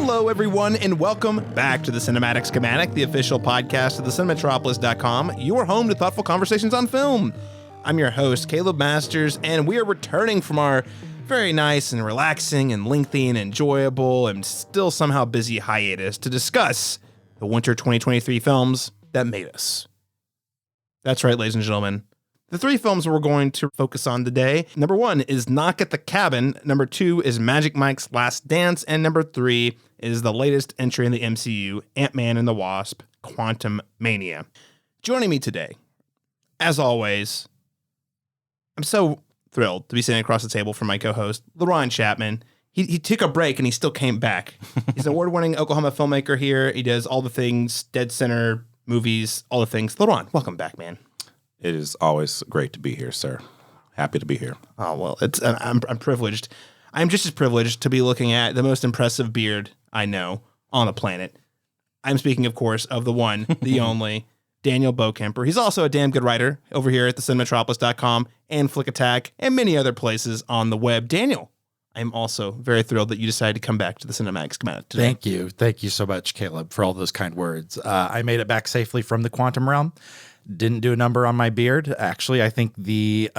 Hello, everyone, and welcome back to the Cinematic Schematic, the official podcast of thecinematropolis.com, your home to thoughtful conversations on film. I'm your host, Caleb Masters, and we are returning from our very nice and relaxing and lengthy and enjoyable and still somehow busy hiatus to discuss the winter 2023 films that made us. That's right, ladies and gentlemen. The three films we're going to focus on today. Number 1 is Knock at the Cabin. Number 2 is Magic Mike's Last Dance. And number 3 is the latest entry in the MCU, Ant-Man and the Wasp, Quantumania. Joining me today, as always, I'm so thrilled to be sitting across the table from my co-host, Laron Chapman. He took a break and he still came back. He's an award-winning Oklahoma filmmaker here. He does all the things, Dead Center, movies, all the things. Laron, welcome back, man. It is always great to be here, sir. Happy to be here. Oh, well, I'm privileged. I'm just as privileged to be looking at the most impressive beard I know on the planet. I'm speaking, of course, of the one, the only, Daniel Bokemper. He's also a damn good writer over here at thecinematropolis.com and Flick Attack and many other places on the web. Daniel, I'm also very thrilled that you decided to come back to the Cinematic Schematic today. Thank you. Thank you so much, Caleb, for all those kind words. I made it back safely from the quantum realm. Didn't do a number on my beard. Actually, I think the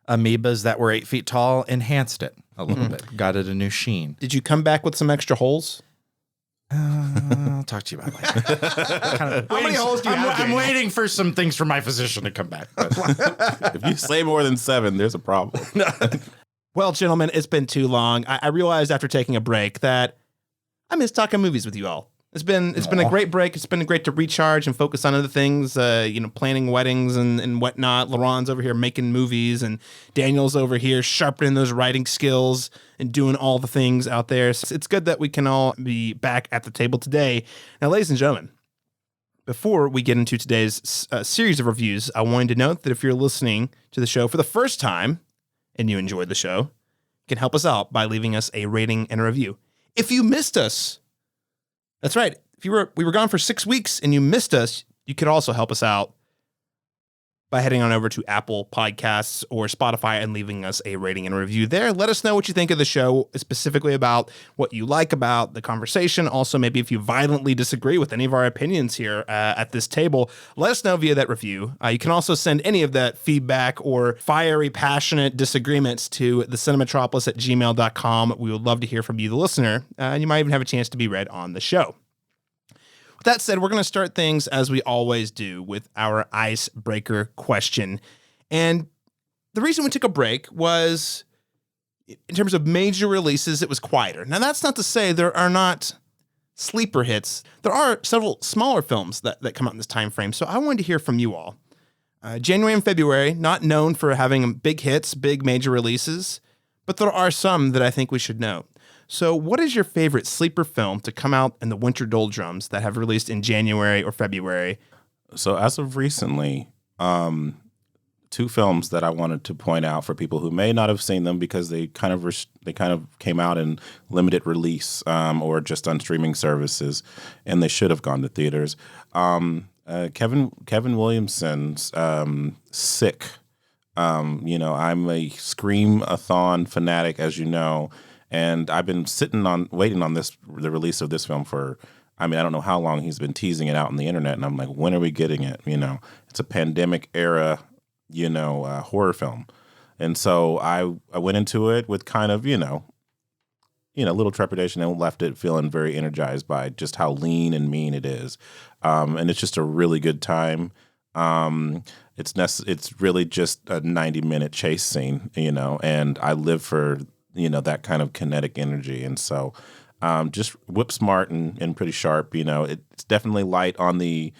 amoebas that were 8 feet tall enhanced it a little bit. Got it a new sheen. Did you come back with some extra holes? I'll talk to you about it later. How many holes do you have? I'm waiting for some things from my physician to come back. If you say more than 7, there's a problem. Well, gentlemen, it's been too long. I realized after taking a break that I miss talking movies with you all. It's been a great break. It's been great to recharge and focus on other things, planning weddings and whatnot. Laron's over here making movies, and Daniel's over here sharpening those writing skills and doing all the things out there. So it's good that we can all be back at the table today. Now, ladies and gentlemen, before we get into today's series of reviews, I wanted to note that if you're listening to the show for the first time and you enjoyed the show, you can help us out by leaving us a rating and a review. If you missed us, that's right. If we were gone for 6 weeks and you missed us, you could also help us out by heading on over to Apple Podcasts or Spotify and leaving us a rating and a review there. Let us know what you think of the show, specifically about what you like about the conversation. Also, maybe if you violently disagree with any of our opinions here at this table, let us know via that review. You can also send any of that feedback or fiery, passionate disagreements to thecinematropolis@gmail.com. We would love to hear from you, the listener, and you might even have a chance to be read on the show. With that said, we're going to start things as we always do with our icebreaker question. And the reason we took a break was, in terms of major releases, it was quieter. Now, that's not to say there are not sleeper hits. There are several smaller films that come out in this time frame. So I wanted to hear from you all. January and February, not known for having big hits, big major releases, but there are some that I think we should note. So what is your favorite sleeper film to come out in the winter doldrums that have released in January or February? So as of recently, 2 films that I wanted to point out for people who may not have seen them because they kind of came out in limited release or just on streaming services, and they should have gone to theaters. Kevin Williamson's Sick. I'm a Scream-a-thon fanatic, as you know. And I've been waiting on the release of this film for, I don't know how long he's been teasing it out on the internet. And I'm like, when are we getting it? It's a pandemic era, horror film. And so I went into it with kind of, a little trepidation and left it feeling very energized by just how lean and mean it is. And it's just a really good time. It's really just a 90-minute chase scene, and I live for that kind of kinetic energy. And so just whip smart and pretty sharp. It's definitely light on the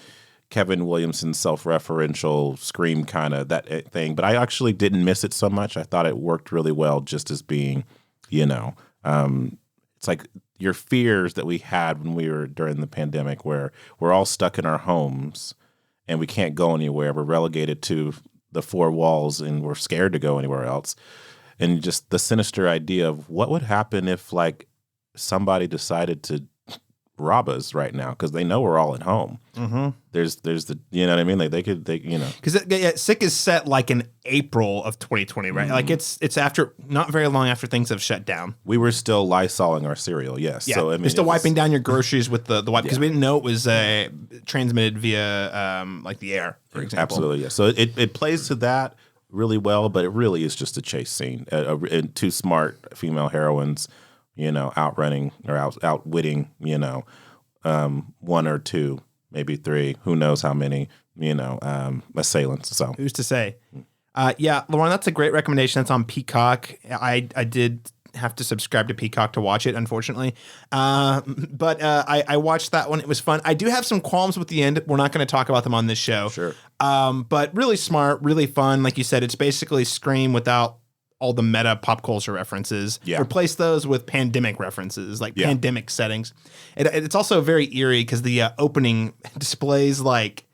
Kevin Williamson self-referential Scream kind of that thing. But I actually didn't miss it so much. I thought it worked really well just as being, it's like your fears that we had when we were during the pandemic where we're all stuck in our homes and we can't go anywhere. We're relegated to the 4 walls and we're scared to go anywhere else. And just the sinister idea of what would happen if, like, somebody decided to rob us right now because they know we're all at home. Mm-hmm. There's the, you know what I mean? Like they you know. Because Sick is set like in April of 2020, right? Like it's after, not very long after things have shut down. We were still Lysoling our cereal, yes. Yeah, So I mean, you're still wiping down your groceries with the wipe because we didn't know it was transmitted via like the air, for example. Absolutely, yeah. So it plays to that really well, but it really is just a chase scene. And two smart female heroines, you know, outrunning or outwitting, you know, one or two, maybe three, who knows how many, you know, assailants. So who's to say? Yeah, Laron, that's a great recommendation. That's on Peacock. I did have to subscribe to Peacock to watch it, unfortunately. But I watched that one. It was fun. I do have some qualms with the end. We're not going to talk about them on this show. Sure. But really smart, really fun. Like you said, it's basically Scream without all the meta pop culture references. Yeah. Replace those with pandemic references, like pandemic settings. It's also very eerie because the opening displays like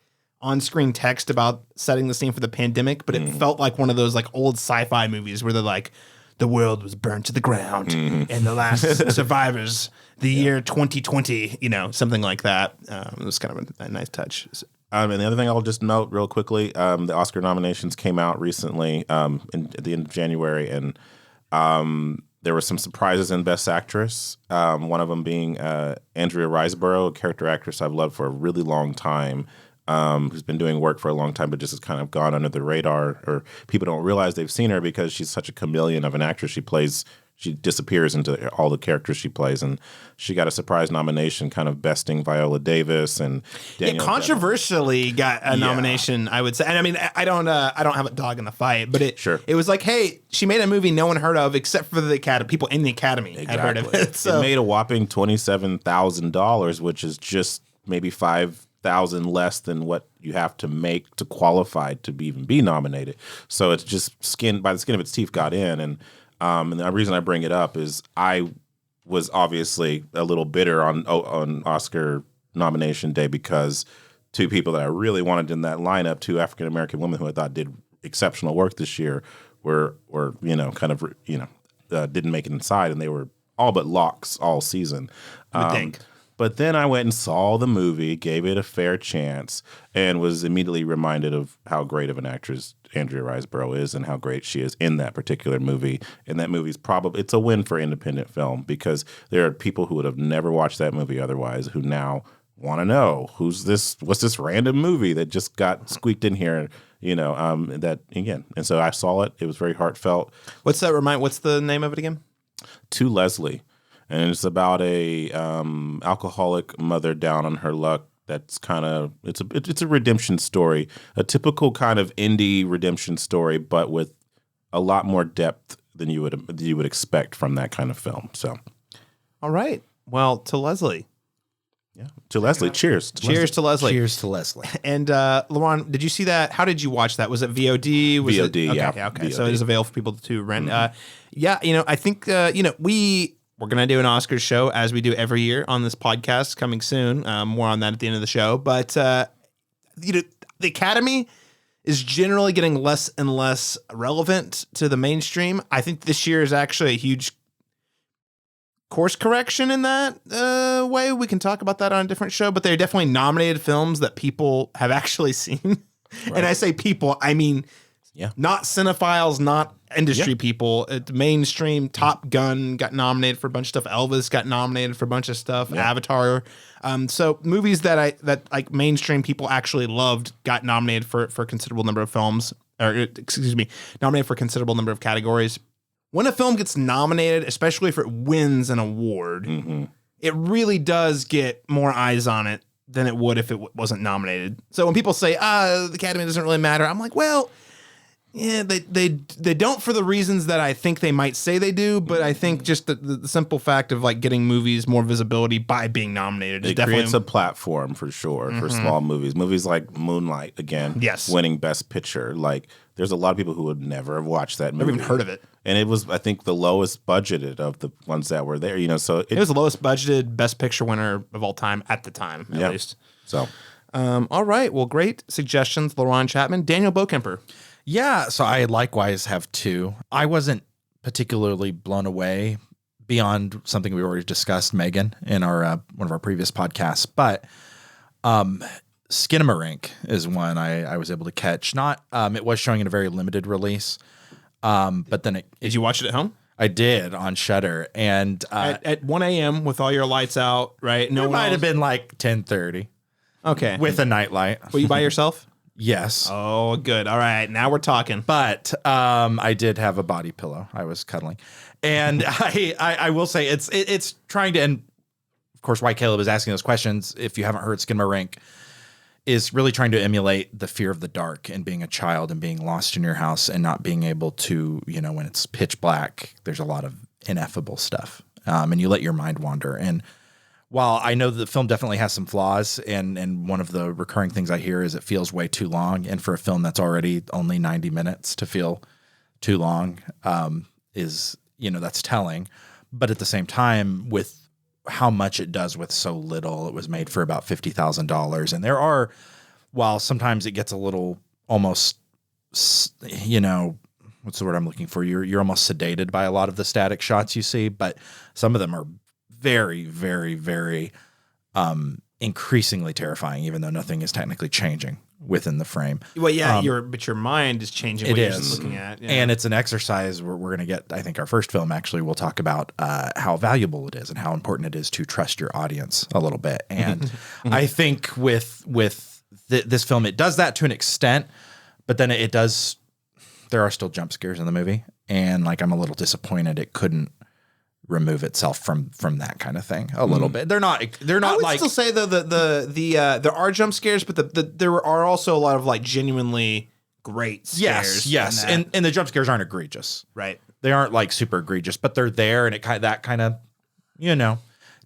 on-screen text about setting the scene for the pandemic, but it felt like one of those like old sci-fi movies where they're like, the world was burnt to the ground and the last survivors, the year 2020, you know, something like that. It was kind of a nice touch. And the other thing I'll just note real quickly, the Oscar nominations came out recently at the end of January, and there were some surprises in Best Actress, one of them being Andrea Riseborough, a character actress I've loved for a really long time, who's been doing work for a long time but just has kind of gone under the radar, or people don't realize they've seen her because she's such a chameleon of an actress. She disappears into all the characters she plays, and she got a surprise nomination, kind of besting Viola Davis and Daniel. It controversially got a nomination, I would say. And I mean, I don't have a dog in the fight, but it was like, hey, she made a movie no one heard of except for the Academy. People in the Academy had heard of it. So. It made a whopping $27,000, which is just maybe $5,000 less than what you have to make to qualify to even be nominated. So it's just by the skin of its teeth got in. And the reason I bring it up is I was obviously a little bitter on Oscar nomination day because two people that I really wanted in that lineup, two African American women who I thought did exceptional work this year, were didn't make it inside, and they were all but locks all season. But then I went and saw the movie, gave it a fair chance, and was immediately reminded of how great of an actress Andrea Riseborough is and how great she is in that particular movie. And that movie's it's a win for independent film because there are people who would have never watched that movie otherwise who now want to know what's this random movie that just got squeaked in here, that again. And so I saw it. It was very heartfelt. What's the name of it again? To Leslie. And it's about a alcoholic mother down on her luck. That's kind of it's a redemption story, a typical kind of indie redemption story, but with a lot more depth than you would expect from that kind of film. So, all right, well, To Leslie. Yeah, To Leslie. Cheers. Cheers to Leslie. Cheers to Leslie. And Laron, did you see that? How did you watch that? Was it VOD? VOD. Okay, yeah. Okay. VOD. So it is available for people to rent. Mm-hmm. I think we're going to do an Oscars show as we do every year on this podcast coming soon. More on that at the end of the show. But, the Academy is generally getting less and less relevant to the mainstream. I think this year is actually a huge course correction in that way. We can talk about that on a different show, but they're definitely nominated films that people have actually seen. Right. And I say people, I mean, not cinephiles, not industry people. Mainstream. Top Gun got nominated for a bunch of stuff. Elvis got nominated for a bunch of stuff. Avatar. So movies that like mainstream people actually loved got nominated for a considerable number of films. Nominated for a considerable number of categories. When a film gets nominated, especially if it wins an award, it really does get more eyes on it than it would if it wasn't nominated. So when people say, the Academy doesn't really matter, I'm like, well, yeah, they don't for the reasons that I think they might say they do, but I think just the simple fact of like getting movies more visibility by being nominated is definitely creates a platform for sure for small movies. Movies like Moonlight, again, winning Best Picture. Like, there's a lot of people who would never have watched that movie. Never even heard of it. And it was, I think, the lowest budgeted of the ones that were there. So it was the lowest budgeted Best Picture winner of all time at the time, at least. So, all right. Well, great suggestions, Laron Chapman. Daniel Bokemper. Yeah, so I likewise have two. I wasn't particularly blown away beyond something we already discussed, Megan, in our one of our previous podcasts. But Skinamarink is one I was able to catch. Not it was showing in a very limited release, but then Did you watch it at home? I did on Shudder, and At 1 a.m. with all your lights out, right? it might have been like 10:30 Okay. with a nightlight. Were you by yourself? Yes. Oh, good. All right. Now we're talking. But I did have a body pillow I was cuddling. And I will say it's trying to, and of course why Caleb is asking those questions, if you haven't heard Skinamarink, is really trying to emulate the fear of the dark and being a child and being lost in your house and not being able to, when it's pitch black, there's a lot of ineffable stuff. And you let your mind wander. And while I know the film definitely has some flaws, and one of the recurring things I hear is it feels way too long. And for a film that's already only 90 minutes to feel too long is, that's telling. But at the same time, with how much it does with so little, it was made for about $50,000. And there are, while sometimes it gets a little almost, what's the word I'm looking for? You're almost sedated by a lot of the static shots you see, but some of them are very, very, very increasingly terrifying, even though nothing is technically changing within the frame. Well, yeah, but your mind is changing what you're looking at. Yeah. And it's an exercise where we're going to get, I think our first film actually will talk about how valuable it is and how important it is to trust your audience a little bit. And I think with this film, it does that to an extent, but then there are still jump scares in the movie. And I'm a little disappointed it couldn't remove itself from that kind of thing a little bit. They're not I would still say though there are jump scares, but there are also a lot of genuinely great scares. Yes. And the jump scares aren't egregious. Right. They aren't super egregious, but they're there, and that kind of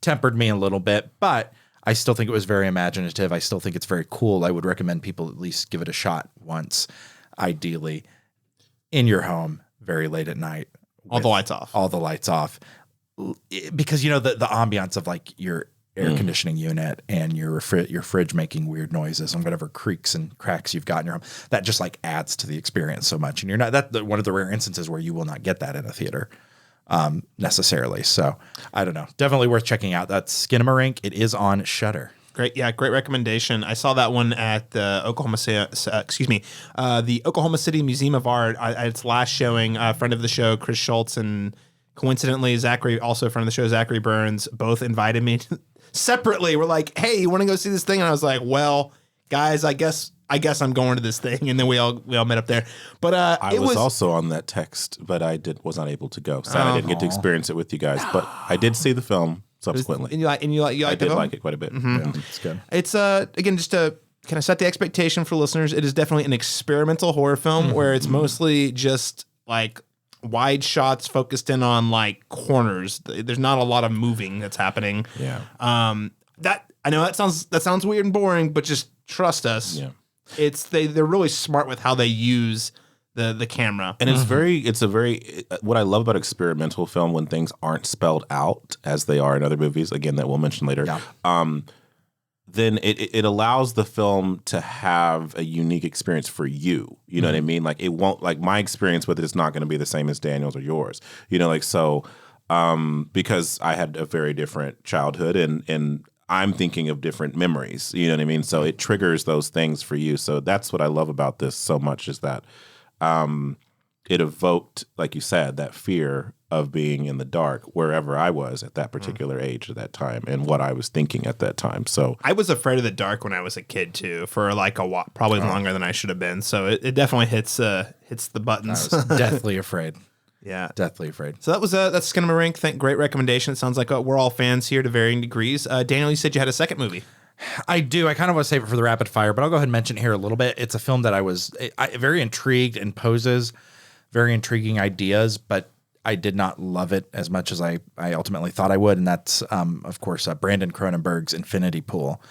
tempered me a little bit, but I still think it was very imaginative. I still think it's very cool. I would recommend people at least give it a shot once, ideally in your home very late at night. All the lights off. Because the ambiance of your air conditioning unit and your fridge making weird noises and whatever creaks and cracks you've got in your home, that just adds to the experience so much. And you're not one of the rare instances where you will not get that in a theater necessarily. So I don't know, definitely worth checking out. That's Skinamarink. It is on Shudder. Great, yeah, great recommendation. I saw that one at the Oklahoma City Museum of Art at its last showing. A friend of the show, Chris Schultz, and coincidentally, Zachary, also a friend of the show, Zachary Burns, both invited me separately. We're like, hey, you want to go see this thing? And I was like, well, guys, I guess I'm going to this thing. And then we all met up there. But I was also on that text, but I was not able to go. So I didn't get to experience it with you guys. But I did see the film subsequently. And you like I did like it quite a bit. Mm-hmm. Yeah, it's good. It's again, just to kind of set the expectation for listeners, it is definitely an experimental horror film where it's mostly just wide shots focused in on corners. There's not a lot of moving that's happening. Yeah. That I know that sounds weird and boring, but just trust us. Yeah. They're really smart with how they use the camera. And it's a very what I love about experimental film when things aren't spelled out as they are in other movies, again, that we'll mention later. Yeah. Then it allows the film to have a unique experience for you. You know what I mean? It won't, my experience with it is not going to be the same as Daniel's or yours. Because I had a very different childhood and I'm thinking of different memories. You know what I mean? So it triggers those things for you. So that's what I love about this so much is that it evoked, like you said, that fear of being in the dark wherever I was at that particular age at that time and what I was thinking at that time. So I was afraid of the dark when I was a kid too, for a while, probably longer than I should have been. So it definitely hits the buttons. I was deathly afraid. Yeah, deathly afraid. So that's Skinamarink. Great recommendation. It sounds like we're all fans here to varying degrees. Daniel, you said you had a second movie. I do. I kind of want to save it for the rapid fire, but I'll go ahead and mention it here a little bit. It's a film that I was very intrigued and poses very intriguing ideas, but I did not love it as much as I ultimately thought I would. And that's, of course, Brandon Cronenberg's Infinity Pool,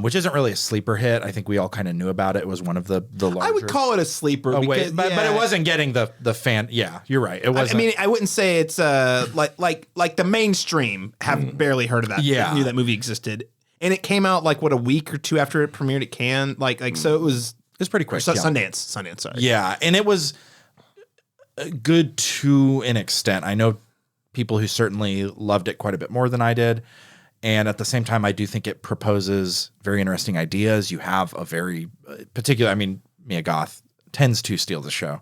which isn't really a sleeper hit. I think we all kind of knew about it. It was one of the larger. I would call it a sleeper. But it wasn't getting the fan. Yeah, you're right. It wasn't. I mean, I wouldn't say it's like the mainstream have barely heard of that. Yeah. Knew that movie existed. And it came out a week or two after it premiered at Cannes. So it was pretty quick. Sundance, sorry. Yeah, and it was good to an extent. I know people who certainly loved it quite a bit more than I did. And at the same time, I do think it proposes very interesting ideas. You have a very particular, I mean, Mia Goth tends to steal the show.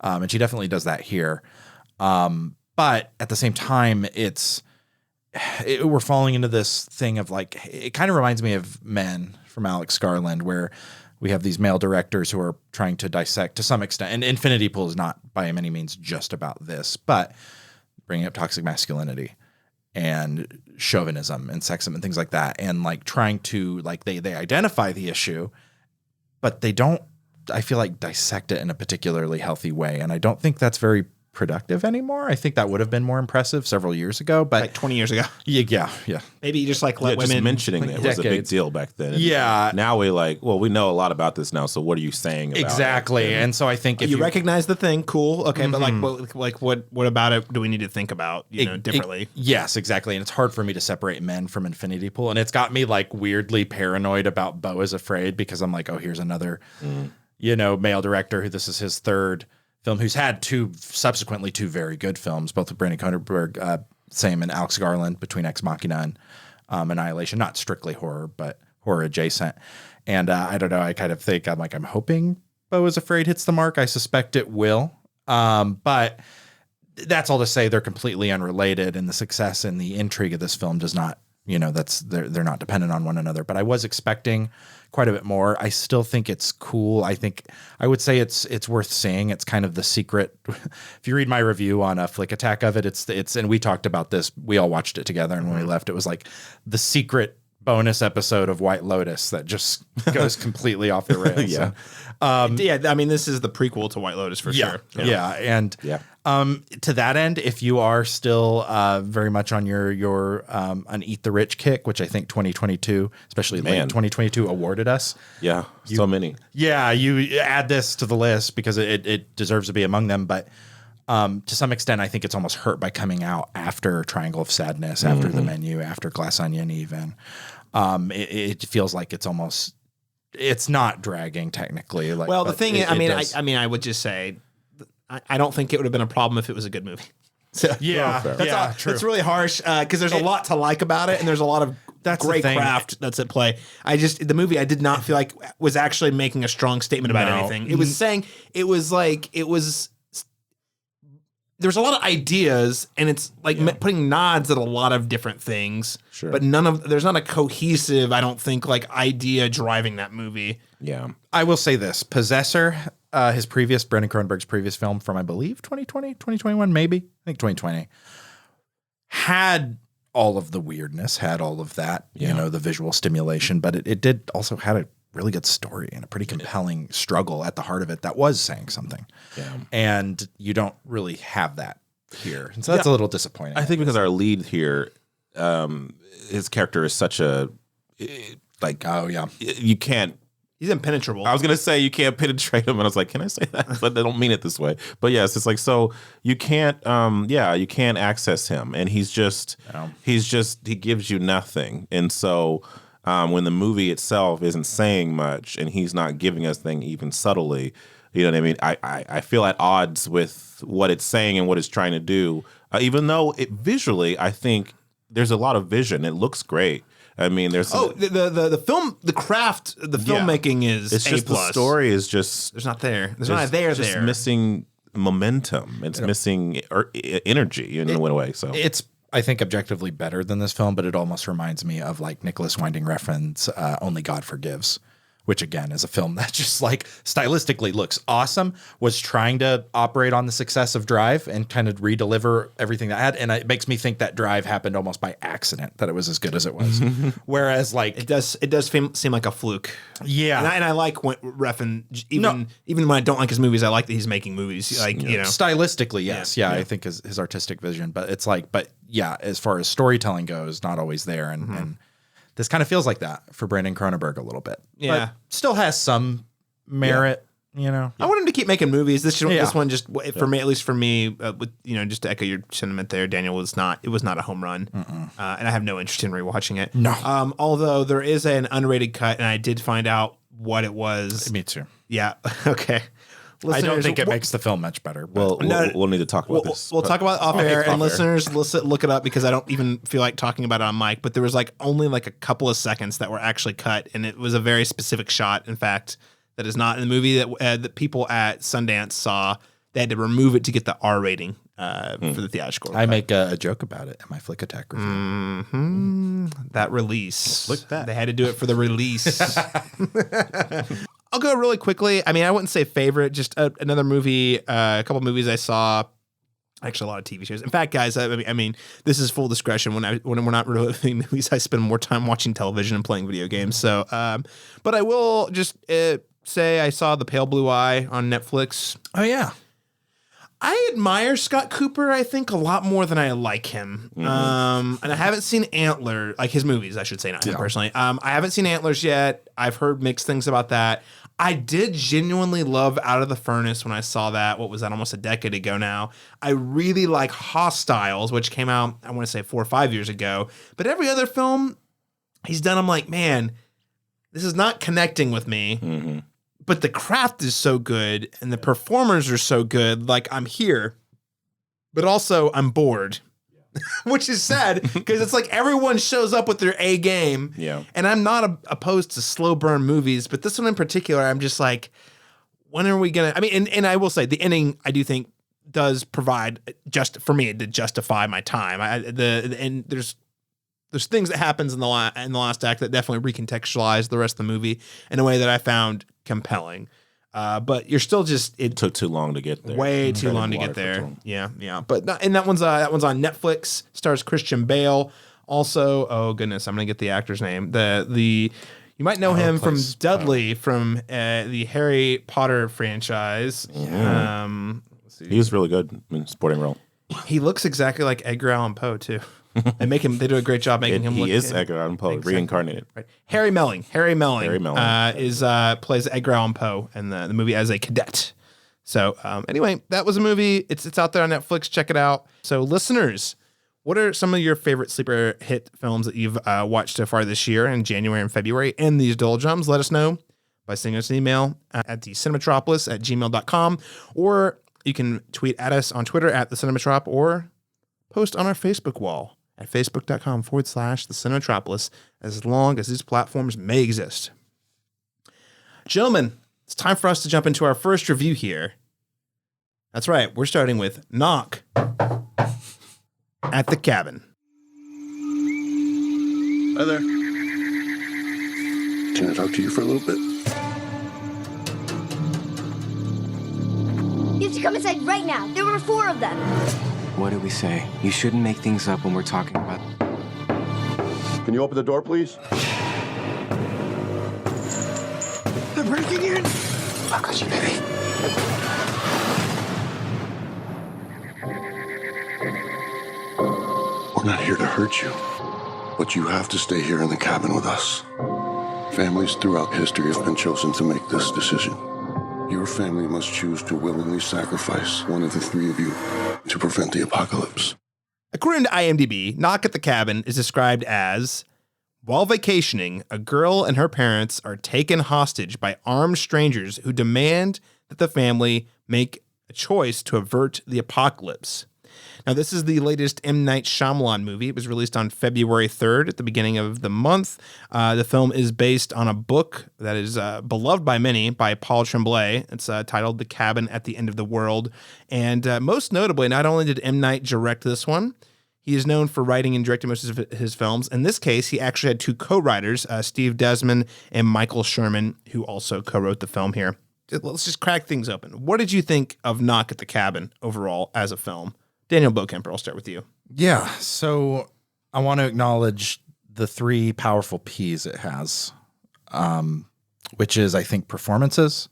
And she definitely does that here. But at the same time, we're falling into this thing of like, it kind of reminds me of Men from Alex Garland, where we have these male directors who are trying to dissect to some extent. And Infinity Pool is not by any means just about this, but bringing up toxic masculinity and chauvinism and sexism and things like that. And like trying to like, they identify the issue, but they don't, I feel like, dissect it in a particularly healthy way. And I don't think that's very productive anymore. I think that would have been more impressive several years ago, but like 20 years ago. Yeah. Maybe you just like let women just mentioning it was a big deal back then. Yeah. Now we we know a lot about this now. So what are you saying about exactly? it? And so I think if you recognize the thing, cool, okay, but what about it? Do we need to think about differently? Yes, exactly. And it's hard for me to separate Men from Infinity Pool, and it's got me like weirdly paranoid about Beau is Afraid, because I'm like, oh, here's another male director who this is his third film, who's had subsequently two very good films, both with Brandon Cronenberg, same, and Alex Garland, between Ex Machina and Annihilation, not strictly horror, but horror adjacent. And I don't know, I kind of think, I'm hoping Beau is Afraid hits the mark. I suspect it will. But that's all to say they're completely unrelated, and the success and the intrigue of this film does not, they're not dependent on one another. But I was expecting quite a bit more. I still think it's cool. I would say it's worth seeing. It's kind of the secret. If you read my review on a Flick Attack of it, it's and we talked about this. We all watched it together, and when we left, it was like the secret bonus episode of White Lotus that just goes completely off the rails. Yeah. I mean, this is the prequel to White Lotus for sure. Yeah. And to that end, if you are still very much on your an Eat the Rich kick, which I think 2022, especially late 2022, awarded us. Yeah, so many. Yeah, you add this to the list because it deserves to be among them. But to some extent, I think it's almost hurt by coming out after Triangle of Sadness, after The Menu, after Glass Onion even. It feels like it's not dragging technically. Well, the thing is, I would just say, I don't think it would have been a problem if it was a good movie. So, true. That's really harsh because there's a lot to like about it, and there's a lot of great craft that's at play. The movie I did not feel like was actually making a strong statement about anything. It was saying there's a lot of ideas, and it's like putting nods at a lot of different things. Sure. But there's not a cohesive, I don't think, like idea driving that movie. Yeah. I will say this. Possessor, Brandon Cronenberg's previous film from, I believe, 2020, 2021, maybe. I think 2020. Had all of the weirdness, had all of that, the visual stimulation, but it did also had a really good story and a pretty compelling struggle at the heart of it that was saying something. Yeah. And you don't really have that here. And so that's a little disappointing. I think because our lead here, his character is such you can't. He's impenetrable. I was going to say you can't penetrate him, and I was like, can I say that? But I don't mean it this way. But yes, it's like, so you can't, you can't access him, and he gives you nothing. And so when the movie itself isn't saying much, and he's not giving us things even subtly, you know what I mean? I feel at odds with what it's saying and what it's trying to do, even though visually, I think there's a lot of vision. It looks great. I mean, there's the film, the craft, the filmmaking is it's just A+. The story is just there's not there. There's not there. Just missing momentum. It's missing energy in a way. So it's, I think, objectively better than this film, but it almost reminds me of like Nicholas Winding Refn's Only God Forgives, which again is a film that just like stylistically looks awesome, was trying to operate on the success of Drive and kind of redeliver everything that had. And it makes me think that Drive happened almost by accident, that it was as good as it was. Whereas like it does seem like a fluke. Yeah. And I like Refn, even when I don't like his movies, I like that he's making movies. Like, stylistically, yes. Yeah. I think his artistic vision, but it's like, as far as storytelling goes, not always there. And this kind of feels like that for Brandon Cronenberg a little bit. Yeah. But still has some merit, I want him to keep making movies. This one just, for me, at least for me, just to echo your sentiment there, Daniel, it was not a home run. And I have no interest in rewatching it. No. Although there is an unrated cut, and I did find out what it was. Me too. Yeah. Okay. I don't think it makes the film much better. Well, we'll need to talk about this. We'll talk about off air, and listeners, look it up because I don't even feel like talking about it on mic. But there was like only like a couple of seconds that were actually cut, and it was a very specific shot. In fact, that is not in the movie that people at Sundance saw. They had to remove it to get the R rating for the theatrical. I make a joke about it in my Flick Attack review. Mm-hmm. That release. Look that. They had to do it for the release. I'll go really quickly. I mean, I wouldn't say favorite, just another movie, a couple movies I saw. Actually, a lot of TV shows. In fact, guys, I mean, this is full discretion. When we're not reviewing movies, I spend more time watching television and playing video games. So, but I will just say I saw The Pale Blue Eye on Netflix. Oh, yeah. I admire Scott Cooper, I think, a lot more than I like him. And I haven't seen Antler, like his movies, I should say, not him personally. I haven't seen Antlers yet. I've heard mixed things about that. I did genuinely love Out of the Furnace when I saw that. What was that? Almost a decade ago now. I really like Hostiles, which came out, I want to say 4 or 5 years ago. But every other film he's done, I'm like, man, this is not connecting with me. But the craft is so good and the performers are so good. Like, I'm here, but also I'm bored, which is sad because it's like everyone shows up with their A game. Yeah. And I'm not opposed to slow burn movies, but this one in particular, I'm just like, when are we going to, I mean, and I will say the ending, I do think does provide just for me to justify my time. And there's things that happens in the last act that definitely recontextualize the rest of the movie in a way that I found compelling. But you're still just It took too long to get there. way too long to get there. Yeah. But that one's on Netflix. Stars Christian Bale. Also, oh goodness, I'm gonna get the actor's name. You might know him from Dudley from the Harry Potter franchise. Yeah. He was really good in supporting role. He looks exactly like Edgar Allan Poe too. They do a great job making him look. He is Edgar Allan Poe, reincarnated. Right. Harry Melling plays Edgar Allan Poe in the movie as a cadet. So anyway, that was a movie. It's out there on Netflix. Check it out. So listeners, what are some of your favorite sleeper hit films that you've watched so far this year in January and February in these doldrums? Let us know by sending us an email at thecinemetropolis@gmail.com, or you can tweet at us on Twitter at thecinemetrop, or post on our Facebook wall at facebook.com/thecinemetropolis, as long as these platforms may exist. Gentlemen, it's time for us to jump into our first review here. That's right, we're starting with Knock at the Cabin. Hi there. Can I talk to you for a little bit? You have to come inside right now. There were 4 of them. What did we say? You shouldn't make things up when we're talking about... Can you open the door, please? They're breaking in! I've got you, baby. We're not here to hurt you, but you have to stay here in the cabin with us. Families throughout history have been chosen to make this decision. Your family must choose to willingly sacrifice one of the 3 of you to prevent the apocalypse. According to IMDb, Knock at the Cabin is described as, while vacationing, a girl and her parents are taken hostage by armed strangers who demand that the family make a choice to avert the apocalypse. Now, this is the latest M. Night Shyamalan movie. It was released on February 3rd at the beginning of the month. The film is based on a book that is beloved by many by Paul Tremblay. It's titled The Cabin at the End of the World. And most notably, not only did M. Night direct this one, he is known for writing and directing most of his films. In this case, he actually had 2 co-writers, Steve Desmond and Michael Sherman, who also co-wrote the film here. Let's just crack things open. What did you think of Knock at the Cabin overall as a film? Daniel Bokemper, I'll start with you. Yeah, so I want to acknowledge the 3 powerful P's it has, which is, I think, performances,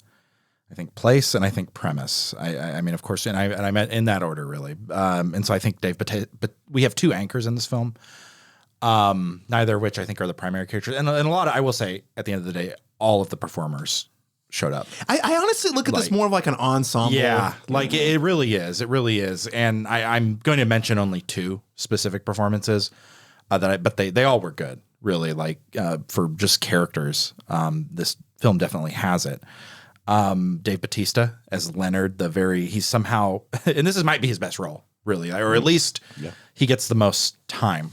I think place, and I think premise. I mean, of course, and I meant in that order, really. And so I think but we have 2 anchors in this film, neither of which I think are the primary characters. And a lot of, I will say, at the end of the day, all of the performers showed up. I honestly look at this more of like an ensemble. Yeah, like it really is. It really is. And I'm going to mention only 2 specific performances but they all were good, really, like for just characters. This film definitely has it. Dave Bautista as Leonard, he's somehow, and might be his best role, really, or at least he gets the most time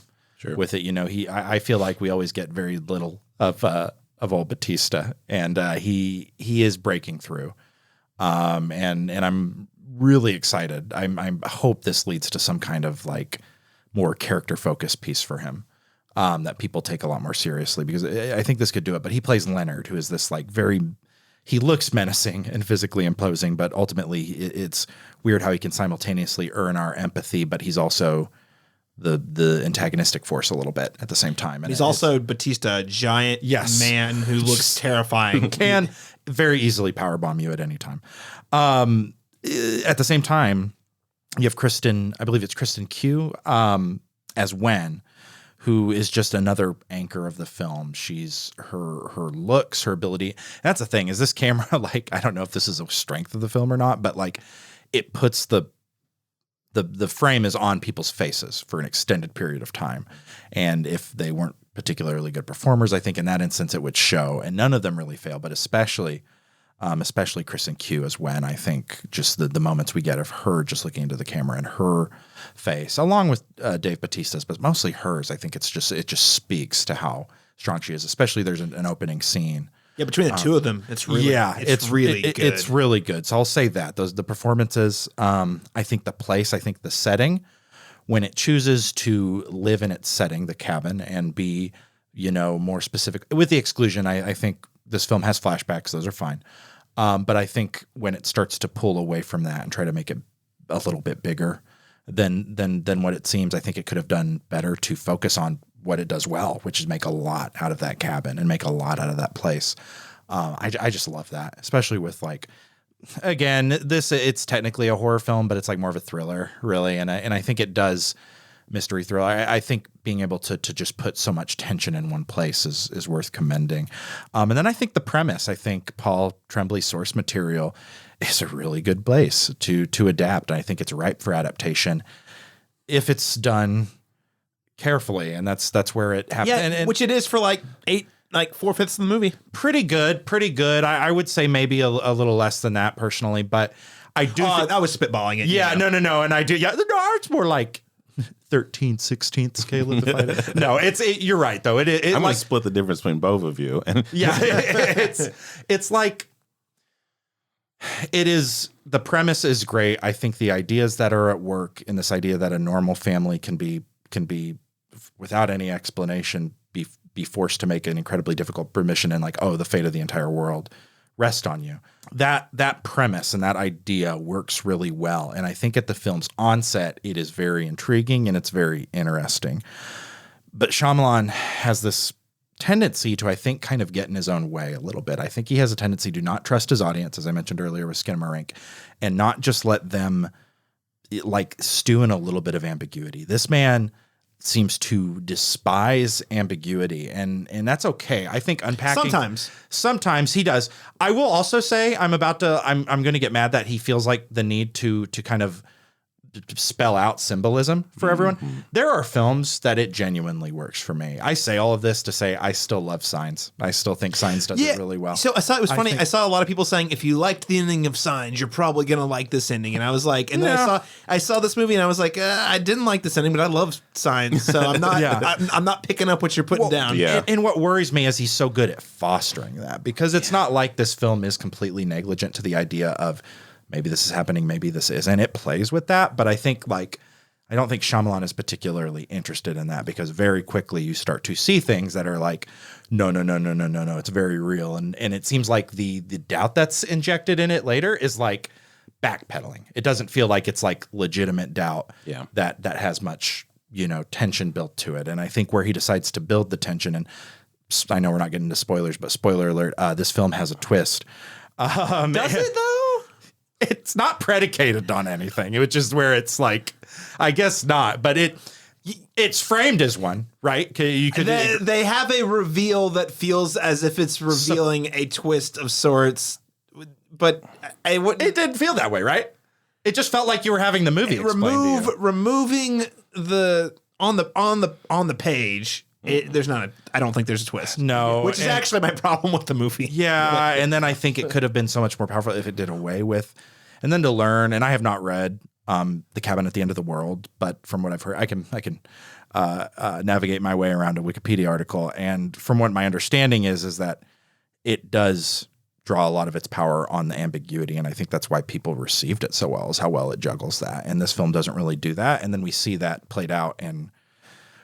with it. You know, I feel like we always get very little of old Bautista, and he is breaking through, and I'm really excited. I hope this leads to some kind of like more character focused piece for him. That people take a lot more seriously, because I think this could do it. But he plays Leonard, who is this like he looks menacing and physically imposing, but ultimately it's weird how he can simultaneously earn our empathy, but he's also the antagonistic force a little bit at the same time. And he's also Bautista, a giant man who looks terrifying. Can very easily powerbomb you at any time. At the same time, you have Kristen, I believe it's Kristen Q, as Wen, who is just another anchor of the film. She's her looks, her ability. That's the thing, is this camera, like, I don't know if this is a strength of the film or not, but like it puts the frame is on people's faces for an extended period of time. And if they weren't particularly good performers, I think in that instance it would show, and none of them really fail, but especially Kristen Q as Wen. I think just the moments we get of her just looking into the camera and her face, along with Dave Bautista's, but mostly hers. I think it just speaks to how strong she is. Especially there's an opening scene. Yeah, between the two of them, it's really good. It's really good. So I'll say that the performances. I think the place. I think the setting. When it chooses to live in its setting, the cabin, and be more specific, with the exclusion, I think this film has flashbacks. Those are fine. But I think when it starts to pull away from that and try to make it a little bit bigger than what it seems, I think it could have done better to focus on what it does well, which is make a lot out of that cabin and make a lot out of that place. I just love that, especially with like, again, it's technically a horror film, but it's like more of a thriller, really. And I think it does mystery thriller. I think being able to just put so much tension in one place is worth commending. And then I think the premise, I think Paul Tremblay's source material is a really good place to adapt. I think it's ripe for adaptation if it's done carefully, and that's where it happens. Yeah, and which it is for like 4/5 of the movie. Pretty good. I would say maybe a little less than that personally, but I do. I was spitballing it. Yeah, no, and I do. Yeah, no, it's more like 13/16 scale of divided. No, you're right though. I'm gonna split the difference between both of you. Yeah, it's like it is. The premise is great. I think the ideas that are at work in this idea that a normal family can be without any explanation be forced to make an incredibly difficult permission, and like, oh, the fate of the entire world rest on you. That premise and that idea works really well. And I think at the film's onset, it is very intriguing and it's very interesting. But Shyamalan has this tendency to, I think, kind of get in his own way a little bit. I think he has a tendency to not trust his audience, as I mentioned earlier with Cinematic, and not just let them like stew in a little bit of ambiguity. This man seems to despise ambiguity, and that's okay. I think unpacking sometimes he does. I will also say I'm going to get mad that he feels like the need to kind of spell out symbolism for everyone. There are films that it genuinely works for me. I say all of this to say I still love Signs. I still think Signs does it really well. So I thought it was funny. I saw a lot of people saying, if you liked the ending of Signs, you're probably going to like this ending. And I was like, and then I saw this movie and I was like, I didn't like this ending, but I love Signs. So I'm not, I'm not picking up what you're putting down. Yeah. And what worries me is he's so good at fostering that, because it's not like this film is completely negligent to the idea of, maybe this is happening, maybe this is. And it plays with that. But I think I don't think Shyamalan is particularly interested in that, because very quickly you start to see things that are like, no, it's very real. And it seems like the doubt that's injected in it later is like backpedaling. It doesn't feel like it's like legitimate doubt that has much, tension built to it. And I think where he decides to build the tension, and I know we're not getting into spoilers, but spoiler alert, this film has a twist. Does it though? It's not predicated on anything, which is where it's like, I guess not, but it's framed as one, right? They have a reveal that feels as if it's revealing a twist of sorts, but it didn't feel that way, right? It just felt like you were having the movie explained to you. Removing on the page There's not I don't think there's a twist. No, which is actually my problem with the movie. Yeah, and then I think it could have been so much more powerful if it did away with, and then to learn. And I have not read The Cabin at the End of the World, but from what I've heard, I can navigate my way around a Wikipedia article, and from what my understanding is that it does draw a lot of its power on the ambiguity, and I think that's why people received it so well, is how well it juggles that. And this film doesn't really do that, and then we see that played out in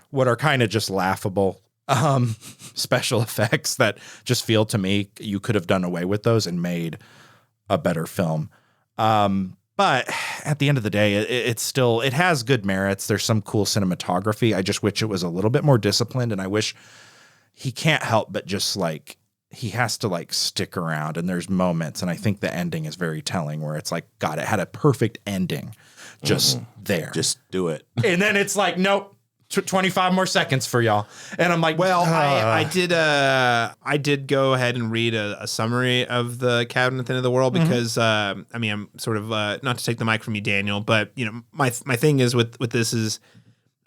what are kind of just laughable special effects that just feel to me you could have done away with those and made a better film. But at the end of the day, it has good merits. There's some cool cinematography. I just wish it was a little bit more disciplined, and I wish he can't help but just like, he has to like stick around, and there's moments, and I think the ending is very telling where it's like, God, it had a perfect ending just there. Just do it. And then it's like, nope, 25 more seconds for y'all. And I'm like, well, I did go ahead and read a summary of The Cabin at the End of the World because, I mean, I'm sort of, not to take the mic from you, Daniel, but you know, my thing is with this is,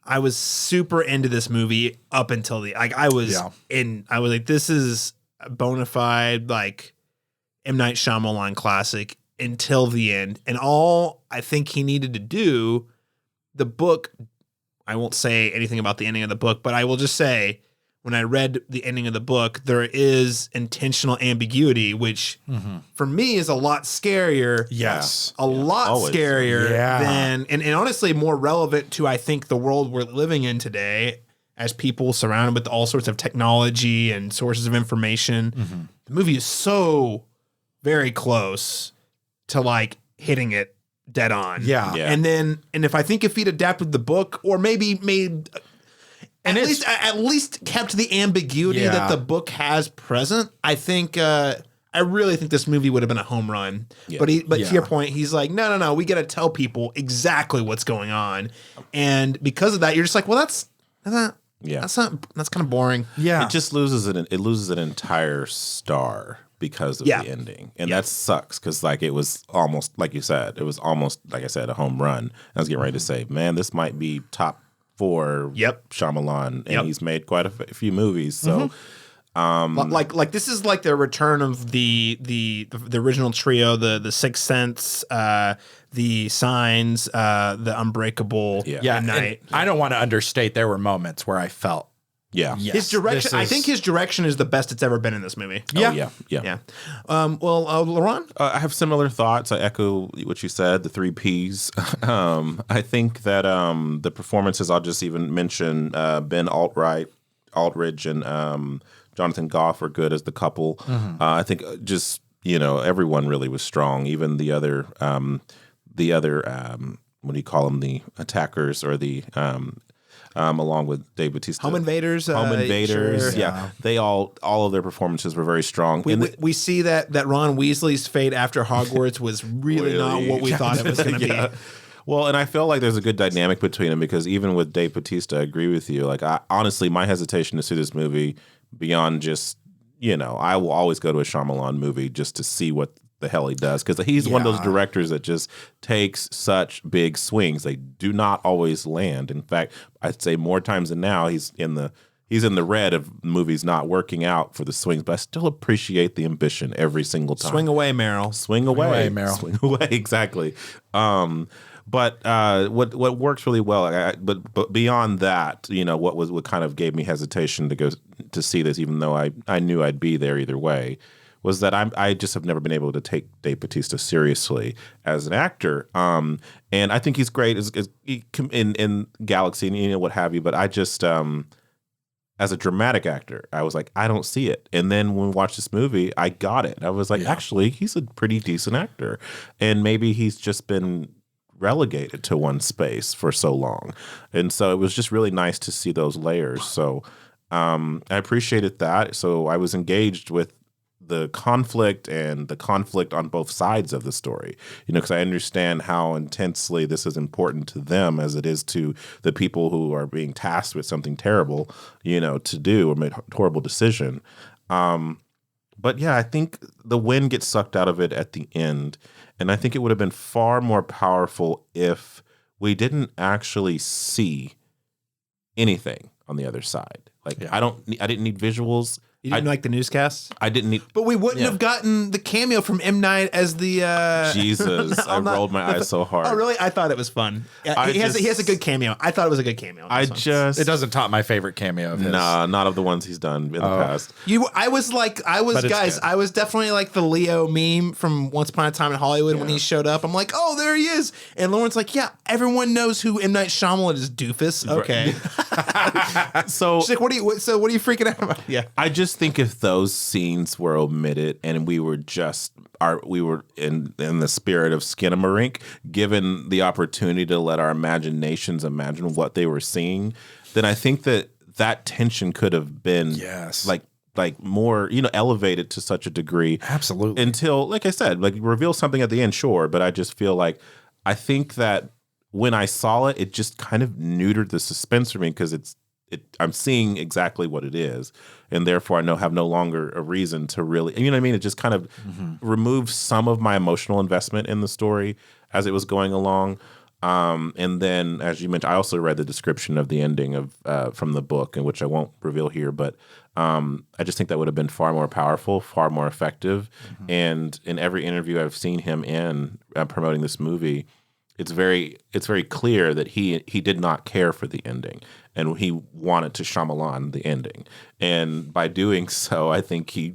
I was super into this movie up until I was like, this is a bona fide, like, M. Night Shyamalan classic until the end. And all I think he needed to do, the book, I won't say anything about the ending of the book, but I will just say, when I read the ending of the book, there is intentional ambiguity, which for me is a lot scarier. Yes. A lot scarier than, and honestly more relevant to, I think, the world we're living in today as people surrounded with all sorts of technology and sources of information. The movie is so very close to like hitting it dead on. Yeah. And if I think if he'd adapted the book, or maybe made at least kept the ambiguity that the book has present, I think I really think this movie would have been a home run. Yeah. But to your point, he's like, no, we got to tell people exactly what's going on. And because of that, you're just like, well, that's kind of boring. Yeah. It just loses an entire star because of the ending. And that sucks, because like it was almost, like you said, like I said, a home run. I was getting ready to say, man, this might be top 4 Shyamalan, and he's made quite a few movies. So like this is like the return of the original trio, the Sixth Sense, the Signs, the Unbreakable, Night. I don't want to understate, there were moments where I felt his direction. I think his direction is the best it's ever been in this movie. Yeah. Well, Laron, I have similar thoughts. I echo what you said. The 3 Ps. I think that the performances, I'll just even mention Ben Aldridge and Jonathan Goff were good as the couple. I think just everyone really was strong. Even the other what do you call them? The attackers, or the along with Dave Bautista. Home Invaders. Sure. Yeah. They all of their performances were very strong. We see that Ron Weasley's fate after Hogwarts was really not what we thought it was going to be. Well, and I feel like there's a good dynamic between them, because even with Dave Bautista, I agree with you. Like, honestly, my hesitation to see this movie beyond just, I will always go to a Shyamalan movie just to see what the hell he does, because he's one of those directors that just takes such big swings. They do not always land. In fact, I'd say more times than now he's in the red of movies not working out for the swings, but I still appreciate the ambition every single time. Swing away, Meryl. Swing away, Meryl. Swing away, exactly. But what works really well, but beyond that, what kind of gave me hesitation to go to see this, even though I knew I'd be there either way, was that I just have never been able to take Dave Bautista seriously as an actor. And I think he's great in Galaxy and what have you. But I just, as a dramatic actor, I was like, I don't see it. And then when we watched this movie, I got it. I was like, actually, he's a pretty decent actor. And maybe he's just been relegated to one space for so long. And so it was just really nice to see those layers. So I appreciated that. So I was engaged with the conflict on both sides of the story, because I understand how intensely this is important to them as it is to the people who are being tasked with something terrible, to do, or make a horrible decision. But yeah, I think the wind gets sucked out of it at the end. And I think it would have been far more powerful if we didn't actually see anything on the other side. Like I didn't need visuals. You didn't like the newscasts? I didn't need. But we wouldn't have gotten the cameo from M. Night as the. Jesus, I rolled my eyes so hard. Oh, really? I thought it was fun. Yeah, he has a good cameo. I thought it was a good cameo. It doesn't top my favorite cameo of his. Nah, not of the ones he's done in the past. I was definitely like the Leo meme from Once Upon a Time in Hollywood when he showed up. I'm like, oh, there he is. And Lauren's like, yeah, everyone knows who M. Night Shyamalan is, doofus. Okay. So she's like, what are you freaking out about? Yeah. I just think if those scenes were omitted and we were in the spirit of Skinamarink, given the opportunity to let our imaginations imagine what they were seeing, then I think that tension could have been like more, elevated to such a degree. Absolutely. Until, like I said, like reveal something at the end, sure. But I just feel like I think that when I saw it, it just kind of neutered the suspense for me because I'm seeing exactly what it is, and therefore I have no longer a reason to really, you know what I mean? It just kind of removed some of my emotional investment in the story as it was going along. And then, as you mentioned, I also read the description of the ending of from the book, in which I won't reveal here, but I just think that would have been far more powerful, far more effective. And in every interview I've seen him in promoting this movie, it's very clear that he did not care for the ending, and he wanted to Shyamalan the ending. And by doing so, I think he,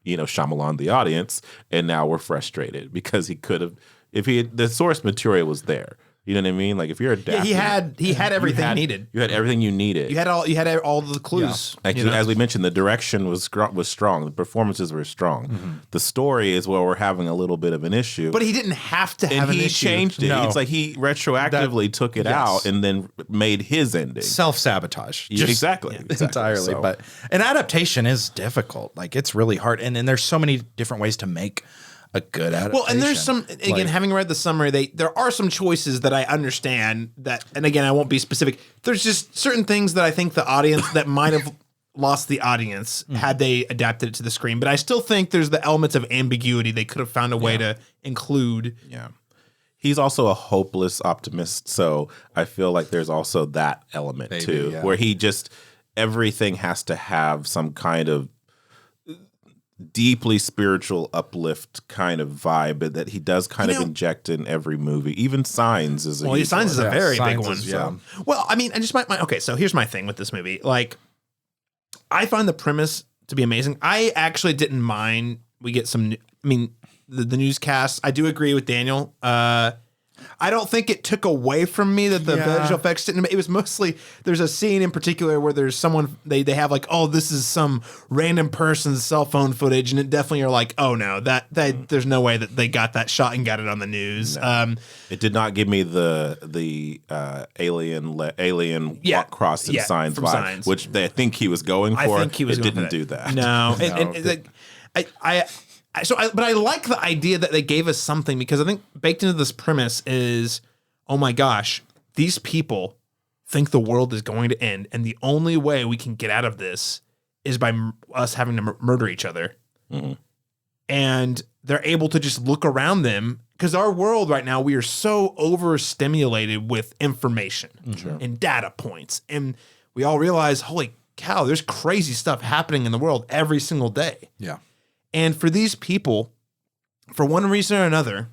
Shyamalan the audience, and now we're frustrated because he could have, the source material was there. You know what I mean? Like if you're adapting, he had everything he needed. You had everything you needed. You had all the clues. Yeah. As we mentioned, the direction was strong. The performances were strong. The story is where we're having a little bit of an issue. But he didn't have to have an issue. And he changed it. No. It's like he retroactively took it out and then made his ending. Self-sabotage. Exactly. Entirely. So. But an adaptation is difficult. Like it's really hard. And there's so many different ways to make a good adaptation. Well, and there's some, again, having read the summary, there are some choices that I understand that, and again, I won't be specific. There's just certain things that I think the audience that might have lost the audience had they adapted it to the screen. But I still think there's the elements of ambiguity they could have found a way to include. Yeah. He's also a hopeless optimist. So I feel like there's also that element too, where he just, everything has to have some kind of deeply spiritual uplift kind of vibe that he does kind of inject in every movie. Even Signs is a Signs is a very big one. Yeah. Well, I mean, I just okay, so here's my thing with this movie. Like, I find the premise to be amazing. I actually didn't mind we get some, the newscast. I do agree with Daniel. I don't think it took away from me that the visual effects didn't. It was mostly, there's a scene in particular where there's someone, they have like, oh, this is some random person's cell phone footage, and it definitely are like, oh no, that there's no way that they got that shot and got it on the news. No. It did not give me the alien walk crossing Signs vibe, Signs. which they think he was going for. I think he was. It going didn't for do that. No, but I like the idea that they gave us something, because I think baked into this premise is, oh my gosh, these people think the world is going to end, and the only way we can get out of this is by us having to murder each other. Mm-hmm. And they're able to just look around them, because our world right now, we are so overstimulated with information and data points, and we all realize, holy cow, there's crazy stuff happening in the world every single day. Yeah. And for these people, for one reason or another,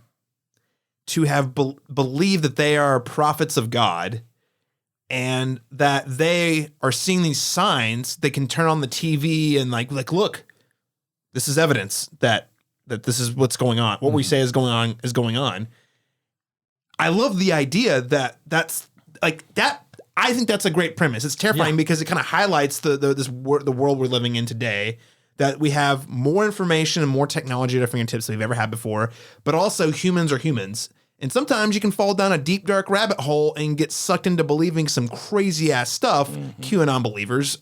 to have believed that they are prophets of God, and that they are seeing these signs, they can turn on the TV and like look, this is evidence that this is what's going on. What we say is going on is going on. I love the idea that that's like that. I think that's a great premise. It's terrifying because it kind of highlights the world we're living in today. That we have more information and more technology at our fingertips than we've ever had before, but also humans are humans. And sometimes you can fall down a deep, dark rabbit hole and get sucked into believing some crazy ass stuff, QAnon believers,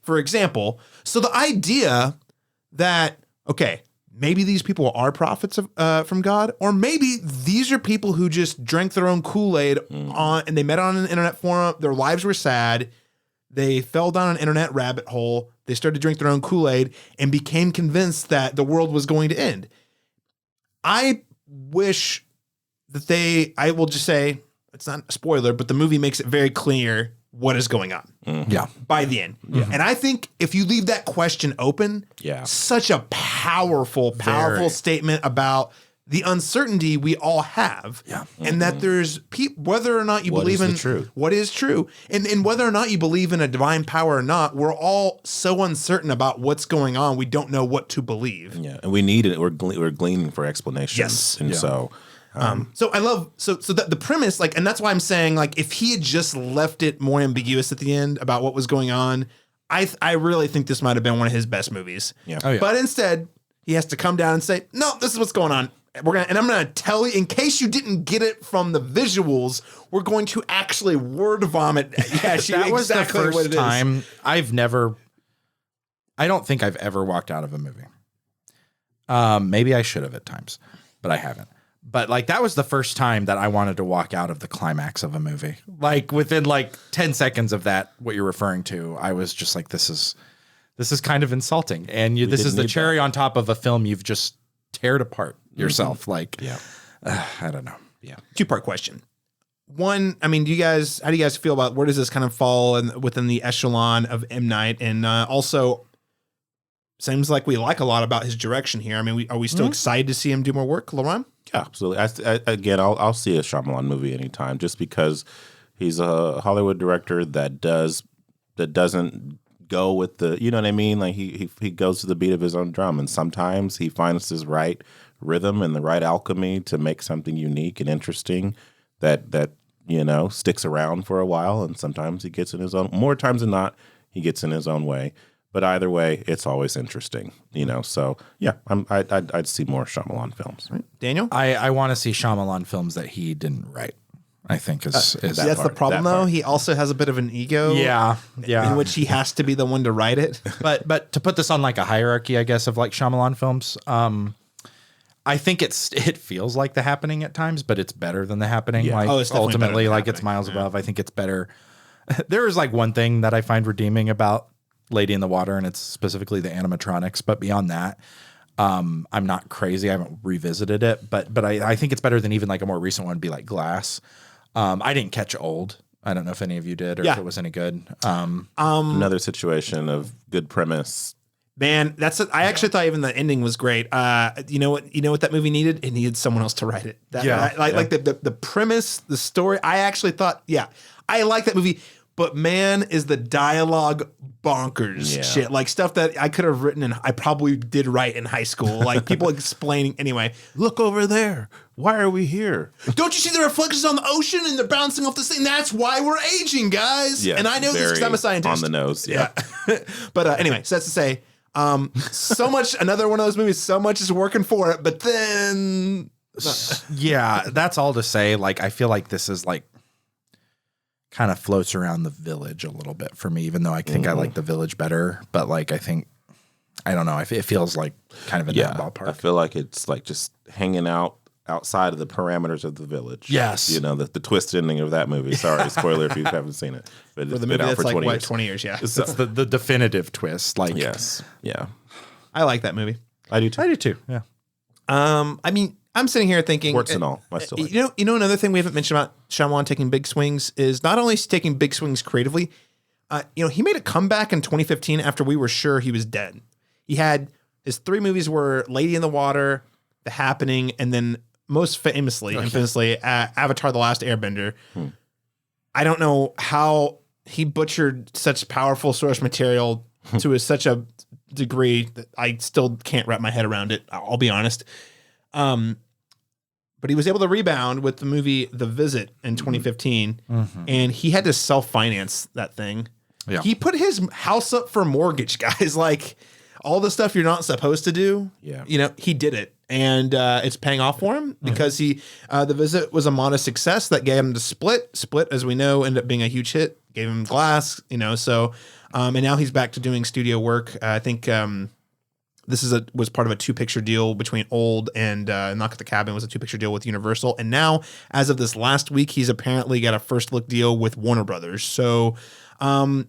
for example. So the idea that, okay, maybe these people are prophets from God, or maybe these are people who just drank their own Kool-Aid and they met on an internet forum, their lives were sad, they fell down an internet rabbit hole, they started to drink their own Kool-Aid and became convinced that the world was going to end. I wish that I will just say, it's not a spoiler, but the movie makes it very clear what is going on Yeah. by the end. And I think if you leave that question open, such a powerful statement about the uncertainty we all have, and that there's whether or not you believe in what is true, and whether or not you believe in a divine power or not, we're all so uncertain about what's going on. We don't know what to believe. Yeah, and we need it. We're gleaning for explanations. Yes. And so I love the premise, like, and that's why I'm saying, like, if he had just left it more ambiguous at the end about what was going on, I really think this might have been one of his best movies. Yeah. Oh, yeah. But instead, he has to come down and say, no, this is what's going on. I'm gonna tell you, in case you didn't get it from the visuals, we're going to actually word vomit at you. That was exactly the what first it is. time I don't think I've ever walked out of a movie. Maybe I should have at times, but I haven't. But like, that was the first time that I wanted to walk out of the climax of a movie. Like within like 10 seconds of that, what you're referring to, I was just like, this is kind of insulting. And this is the cherry on top of a film you've just teared apart yourself. Like, I don't know. Yeah. 2-part question. One, I mean, how do you guys feel about where does this kind of fall within the echelon of M. Night? And also, seems like we like a lot about his direction here. I mean, are we still excited to see him do more work, Laron? Yeah, absolutely. Again, I'll see a Shyamalan movie anytime, just because he's a Hollywood director that doesn't go with the, you know what I mean? Like he goes to the beat of his own drum, and sometimes he finds his right rhythm and the right alchemy to make something unique and interesting that sticks around for a while. And sometimes he gets in his own. More times than not, he gets in his own way. But either way, it's always interesting, So yeah, I'd see more Shyamalan films. Right. Daniel, I want to see Shyamalan films that he didn't write. I think is that's the problem though. He also has a bit of an ego. Yeah. In which he has to be the one to write it. But to put this on like a hierarchy, I guess, of like Shyamalan films, I think it feels like The Happening at times, but it's better than The Happening. Yeah. Like It's definitely ultimately, better than like The it's miles Happening. above. I think it's better. There is like one thing that I find redeeming about Lady in the Water, and it's specifically the animatronics. But beyond that, I'm not crazy. I haven't revisited it, but I think it's better than even like a more recent one, be like Glass. I didn't catch Old. I don't know if any of you did or if it was any good. Another situation of good premise. Man, I actually thought even the ending was great. You know what that movie needed? It needed someone else to write it. Like the premise, the story. I actually thought, I like that movie. But man, is the dialogue bonkers shit. Like stuff that I could have written and I probably did write in high school. Like people explaining, anyway. Look over there. Why are we here? Don't you see the reflections on the ocean and they're bouncing off this thing? That's why we're aging, guys. Yeah, and I know this because I'm a scientist. On the nose, yeah. But anyway, so that's to say, so much, another one of those movies, so much is working for it, but then... Yeah, that's all to say. Like, I feel like this is like, kind of floats around the Village a little bit for me, even though I think I like the Village better. But like, I don't know. It feels like kind of in that ballpark. I feel like it's like just hanging out outside of the parameters of the Village. Yes. The twist ending of that movie. Sorry, spoiler if you haven't seen it. But it's been out for 20 years. 20 years, yeah. It's the definitive twist. Like, yes. Yeah. I like that movie. I do too. I do too. Yeah. I mean, I'm sitting here thinking, Warts and all. I still like it. You know, another thing we haven't mentioned about Shyamalan taking big swings is not only is he taking big swings creatively. He made a comeback in 2015 after we were sure he was dead. He had his 3 movies were Lady in the Water, The Happening, and then most famously, infamously, Avatar: The Last Airbender. I don't know how he butchered such powerful source material to such a degree that I still can't wrap my head around it. I'll be honest. But he was able to rebound with the movie The Visit in 2015, and he had to self-finance that thing. Yeah. He put his house up for mortgage, guys. Like all the stuff you're not supposed to do. Yeah. He did it, and it's paying off for him because The Visit was a modest success that gave him to Split. Split, as we know, ended up being a huge hit. Gave him Glass. So, and now he's back to doing studio work. I think. This was part of a 2-picture deal between Old and Knock at the Cabin was a 2-picture deal with Universal. And now, as of this last week, he's apparently got a first look deal with Warner Brothers. So, I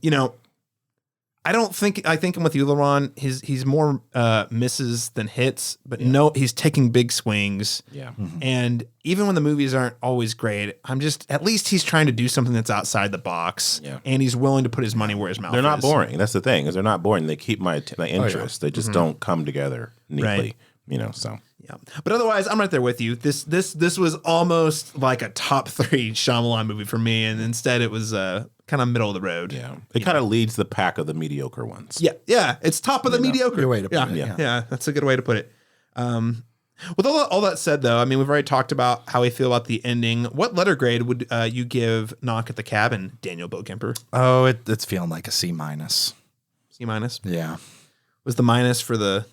I think I'm with you, Laron. He's more misses than hits, but no, he's taking big swings. Yeah. And even when the movies aren't always great, at least he's trying to do something that's outside the box. Yeah. And he's willing to put his money where his mouth is. They're not boring. That's the thing, is they're not boring. They keep my interest. They just don't come together neatly, so. Yeah. But otherwise, I'm right there with you. This was almost like a top 3 Shyamalan movie for me, and instead it was kind of middle of the road. Yeah. It kind of leads the pack of the mediocre ones. Yeah. Yeah. It's top of the mediocre. Good way to put it. Yeah. That's a good way to put it. With all that said, though, I mean, we've already talked about how we feel about the ending. What letter grade would you give Knock at the Cabin, Daniel Bokemper? Oh, it's feeling like a C minus. C minus? Yeah. Was the minus for the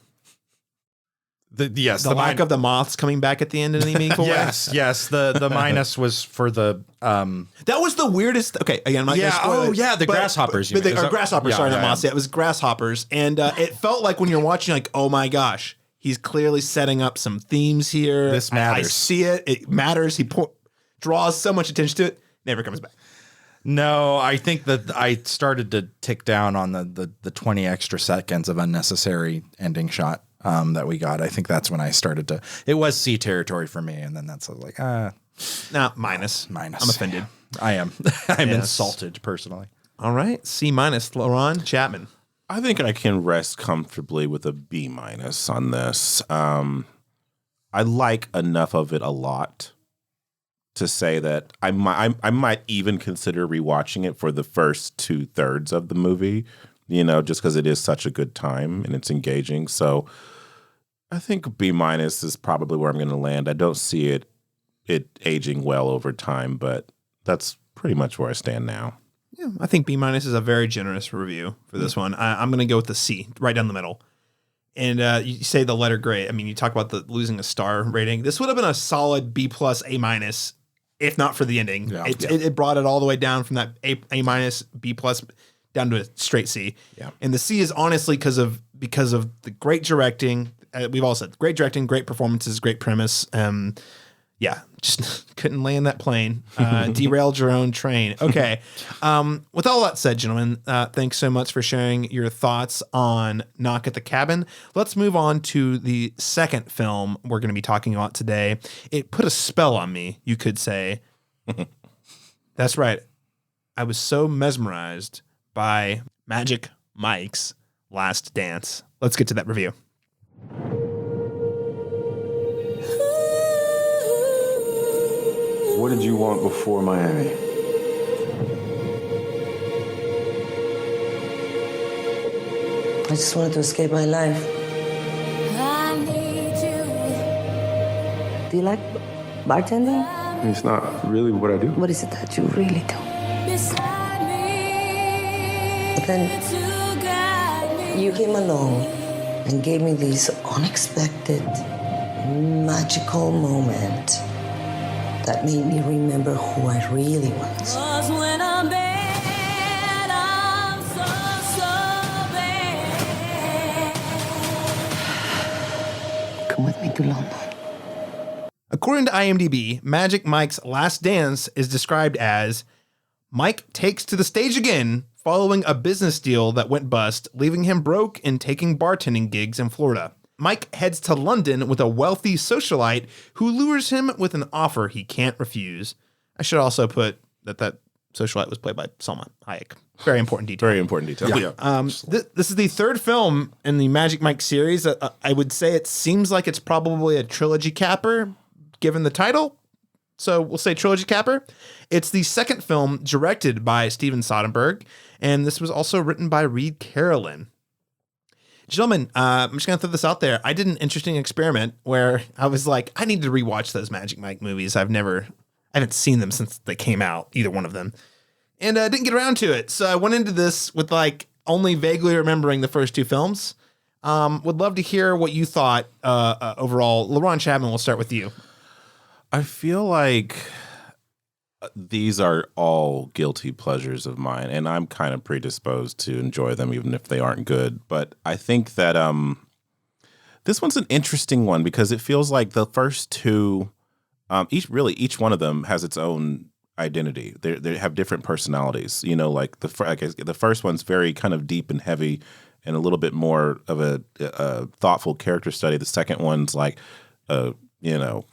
lack of the moths coming back at the end in any meaningful way? Yes. The minus was for the that was the weirdest. Okay, again, I'm not gonna spoil it, the grasshoppers. But grasshoppers. Sorry, not moths. Yeah, it was grasshoppers, and it felt like when you're watching, like, oh my gosh, he's clearly setting up some themes here. This matters. I see it. It matters. He draws so much attention to it. Never comes back. No, I think that I started to tick down on the 20 extra seconds of unnecessary ending shot. That we got. I think that's when I started to. It was C territory for me, and then that's like, no, minus. I'm offended. I am. I'm insulted personally. All right, C minus. Laron, Chapman. I think I can rest comfortably with a B minus on this. I like enough of it a lot to say that I might even consider rewatching it for the first 2/3 of the movie. Just because it is such a good time and it's engaging. So I think B minus is probably where I'm going to land. I don't see it aging well over time, but that's pretty much where I stand now. Yeah, I think B minus is a very generous review for this one. I'm going to go with the C, right down the middle. And you say the letter grade. I mean, you talk about the losing a star rating. This would have been a solid B plus, A minus, if not for the ending. Yeah. It brought it all the way down from that A minus, B plus, down to a straight C. Yeah. And the C is honestly because of the great directing. We've all said great directing, great performances, great premise. Just couldn't land that plane. Derailed your own train. Okay. With all that said, gentlemen, thanks so much for sharing your thoughts on Knock at the Cabin. Let's move on to the second film we're going to be talking about today. It put a spell on me, you could say. That's right. I was so mesmerized by Magic Mike's Last Dance. Let's get to that review. What did you want before Miami? I just wanted to escape my life. Do you like bartending? It's not really what I do. What is it that you really do? But then you came along and gave me this unexpected, magical moment that made me remember who I really was. Come with me to London. According to IMDb, Magic Mike's Last Dance is described as Mike takes to the stage again following a business deal that went bust, leaving him broke and taking bartending gigs in Florida. Mike heads to London with a wealthy socialite who lures him with an offer he can't refuse. I should also put that socialite was played by Salma Hayek. Very important detail. Very important detail. Yeah. This is the third film in the Magic Mike series. I would say it seems like it's probably a trilogy capper, given the title. So we'll say trilogy capper. It's the second film directed by Steven Soderbergh, and this was also written by Reed Carolyn. Gentlemen, I'm just going to throw this out there. I did an interesting experiment where I was like, I need to rewatch those Magic Mike movies. I haven't seen them since they came out, either one of them. And I didn't get around to it. So I went into this with only vaguely remembering the first two films. Would love to hear what you thought overall. Laron, Chapman, we'll start with you. I feel like these are all guilty pleasures of mine, and I'm kind of predisposed to enjoy them even if they aren't good. But I think that this one's an interesting one because it feels like the first two, each one of them has its own identity. They have different personalities. You know, like the first one's very kind of deep and heavy, and a little bit more of a thoughtful character study. The second one's like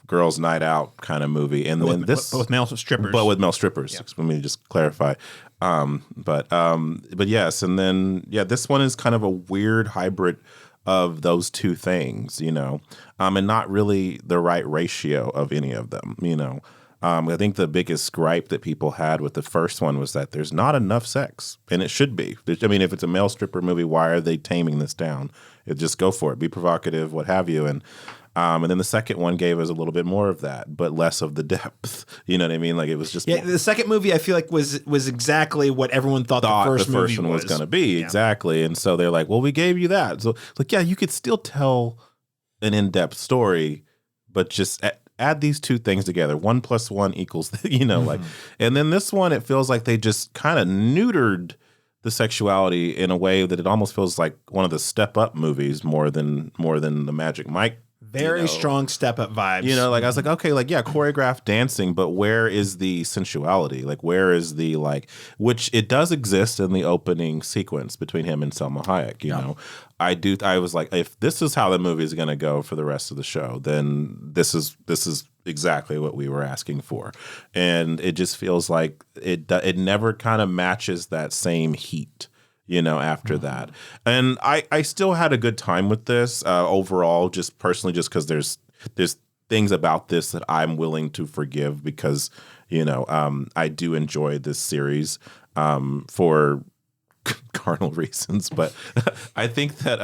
girls' night out kind of movie, and then this with male strippers. But with male strippers. Yeah. Let me just clarify. But yes, and then this one is kind of a weird hybrid of those two things, you know, and not really the right ratio of any of them, you know. I think the biggest gripe that people had with the first one was that there's not enough sex, and it should be. I mean, if it's a male stripper movie, why are they taming this down? Just go for it, be provocative, what have you, and then the second one gave us a little bit more of that, but less of the depth. You know what I mean? Like it was just the second movie I feel like was exactly what everyone thought the first one was going to be. Yeah. Exactly. And so they're like, well, we gave you that. So like, yeah, you could still tell an in-depth story, but just add these two things together. 1 + 1 equals, you know, like, and then this one, it feels like they just kind of neutered the sexuality in a way that it almost feels like one of the Step Up movies more than the Magic Mike. Very strong Step Up vibes. You know, like I was like, okay, like, yeah, choreographed dancing, but where is the sensuality? Like, where is the, like, which it does exist in the opening sequence between him and Selma Hayek, you know? I was like, if this is how the movie is going to go for the rest of the show, then this is exactly what we were asking for. And it just feels like it never kind of matches that same heat, you know, after that. And I still had a good time with this overall, just personally, just because there's things about this that I'm willing to forgive because, you know, I do enjoy this series for carnal reasons. But I think that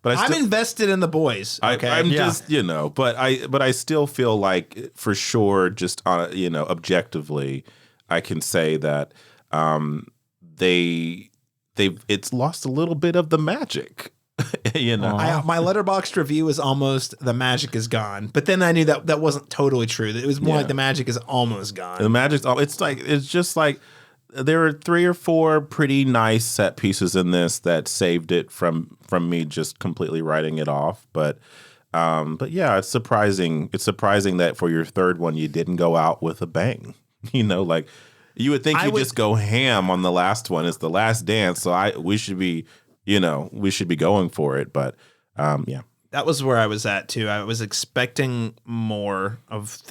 but I'm invested in the boys. Okay. I'm just, you know, but I still feel like for sure, just you know, objectively, I can say that it's lost a little bit of the magic, you know. My Letterboxd review is almost the magic is gone, but then I knew that wasn't totally true. It was more like the magic is almost gone. The magic's it's just like there were 3 or 4 pretty nice set pieces in this that saved it from me just completely writing it off. But yeah, it's surprising. It's surprising that for your third one you didn't go out with a bang. You know, like. You would think you just go ham on the last one. It's the last dance, so we should be going for it. But yeah, that was where I was at too. I was expecting more of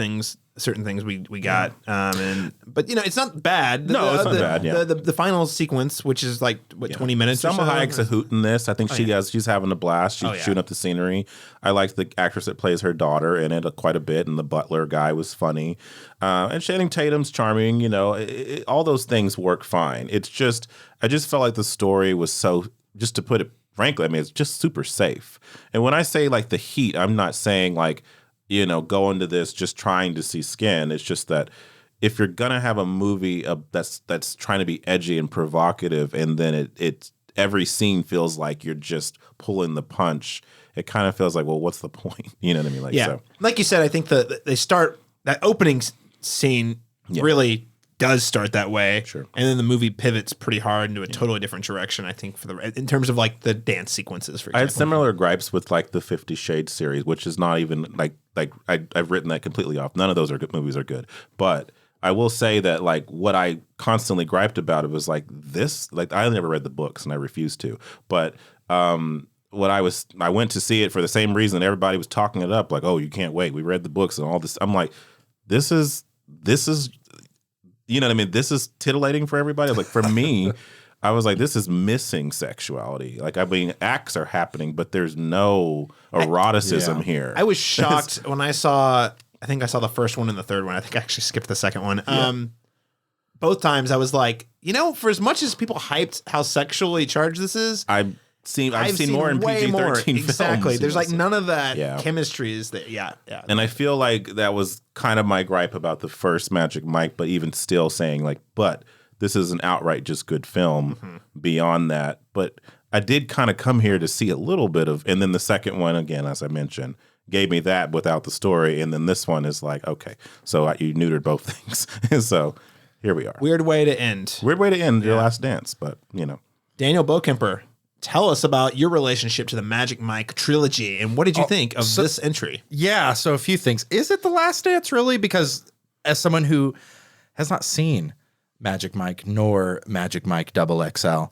certain things we got, but you know, it's not bad. No, it's not bad. Yeah, the final sequence, which is like 20 minutes. Selma Hayek's a hoot in this. I think she's having a blast. She's shooting up the scenery. I like the actress that plays her daughter in it quite a bit, and the butler guy was funny. And Channing Tatum's charming. You know, all those things work fine. It's just I just felt like the story was so, just to put it frankly, I mean, it's just super safe. And when I say like the heat, I'm not saying like, you know, go into this just trying to see skin. It's just that if you're gonna have a movie that's trying to be edgy and provocative, and then it every scene feels like you're just pulling the punch, it kind of feels like, well, what's the point? You know what I mean? Like, yeah, like you said, I think they start that opening scene really does start that way, sure, and then the movie pivots pretty hard into a totally different direction. I think in terms of like the dance sequences, for example. I had similar gripes with like the 50 Shades series, which is not even like I've written that completely off. None of those movies are good, but I will say that like what I constantly griped about it was like this. Like I never read the books and I refused to, but I went to see it for the same reason everybody was talking it up. Like, oh, you can't wait. We read the books and all this. I'm like, this is. You know what I mean? This is titillating for everybody. Like for me, I was like, this is missing sexuality. Like, I mean, acts are happening, but there's no eroticism here. I was shocked when I saw the first one and the third one. I think I actually skipped the second one. Yeah. Both times I was like, you know, for as much as people hyped how sexually charged this is, I've seen more in PG-13 films. Exactly. There's like none of that chemistry is there. Yeah. And I feel like that was kind of my gripe about the first Magic Mike, but even still saying like, but this is an outright just good film beyond that. But I did kind of come here to see a little bit of, and then the second one, again, as I mentioned, gave me that without the story. And then this one is like, okay, so you neutered both things. And so here we are. Weird way to end Your Last Dance, but you know. Daniel Bokemper, tell us about your relationship to the Magic Mike trilogy, and what did you think of this entry? Yeah, so a few things. Is it The Last Dance, really? Because as someone who has not seen Magic Mike nor Magic Mike XXL.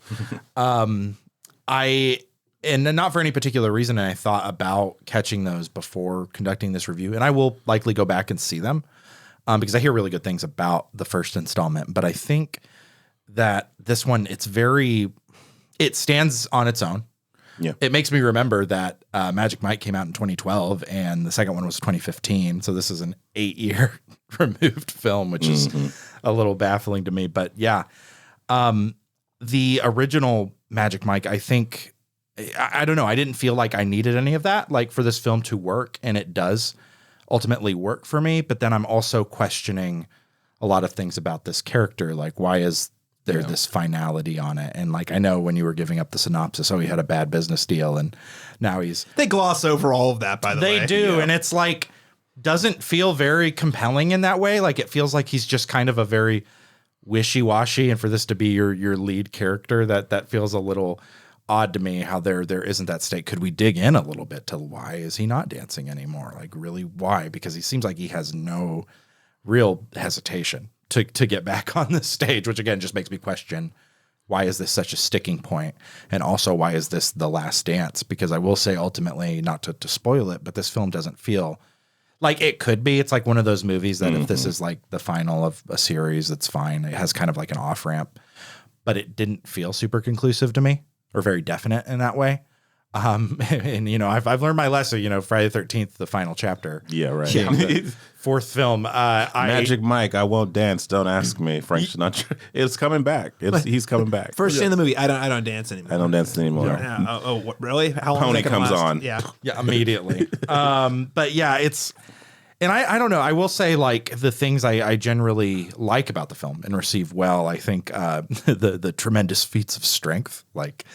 And not for any particular reason, and I thought about catching those before conducting this review, and I will likely go back and see them because I hear really good things about the first installment. But I think that this one, it stands on its own. Yeah. It makes me remember that Magic Mike came out in 2012 and the second one was 2015. So this is an 8-year removed film, which is a little baffling to me. But yeah, the original Magic Mike, I think, I don't know. I didn't feel like I needed any of that, like for this film to work, and it does ultimately work for me. But then I'm also questioning a lot of things about this character. Like, why is there this finality on it? And like, I know when you were giving up the synopsis, he had a bad business deal and now they gloss over all of that, by the way. They do. Yeah. And it's like, doesn't feel very compelling in that way. Like, it feels like he's just kind of a very wishy-washy. And for this to be your lead character, that feels a little odd to me, how there isn't that stake. Could we dig in a little bit to why is he not dancing anymore? Like, really, why? Because he seems like he has no real hesitation to get back on the stage, which again just makes me question, why is this such a sticking point? And also, why is this the last dance? Because I will say, ultimately, not to spoil it, but this film doesn't feel like it could be. It's like one of those movies that if this is like the final of a series, it's fine. It has kind of like an off ramp, but it didn't feel super conclusive to me or very definite in that way. And I've learned my lesson, Friday the 13th, the final chapter. Yeah, right. Yeah, the fourth film. Magic Mike, I won't dance. Don't ask me. Frank Sinatra. It's coming back. He's coming back. First scene in the movie, I don't dance anymore. I don't dance anymore. Yeah. What, really? How long Pony is that gonna comes last? on. Yeah, immediately. But yeah, and I don't know. I will say, like, the things I generally like about the film and receive well, I think the tremendous feats of strength, like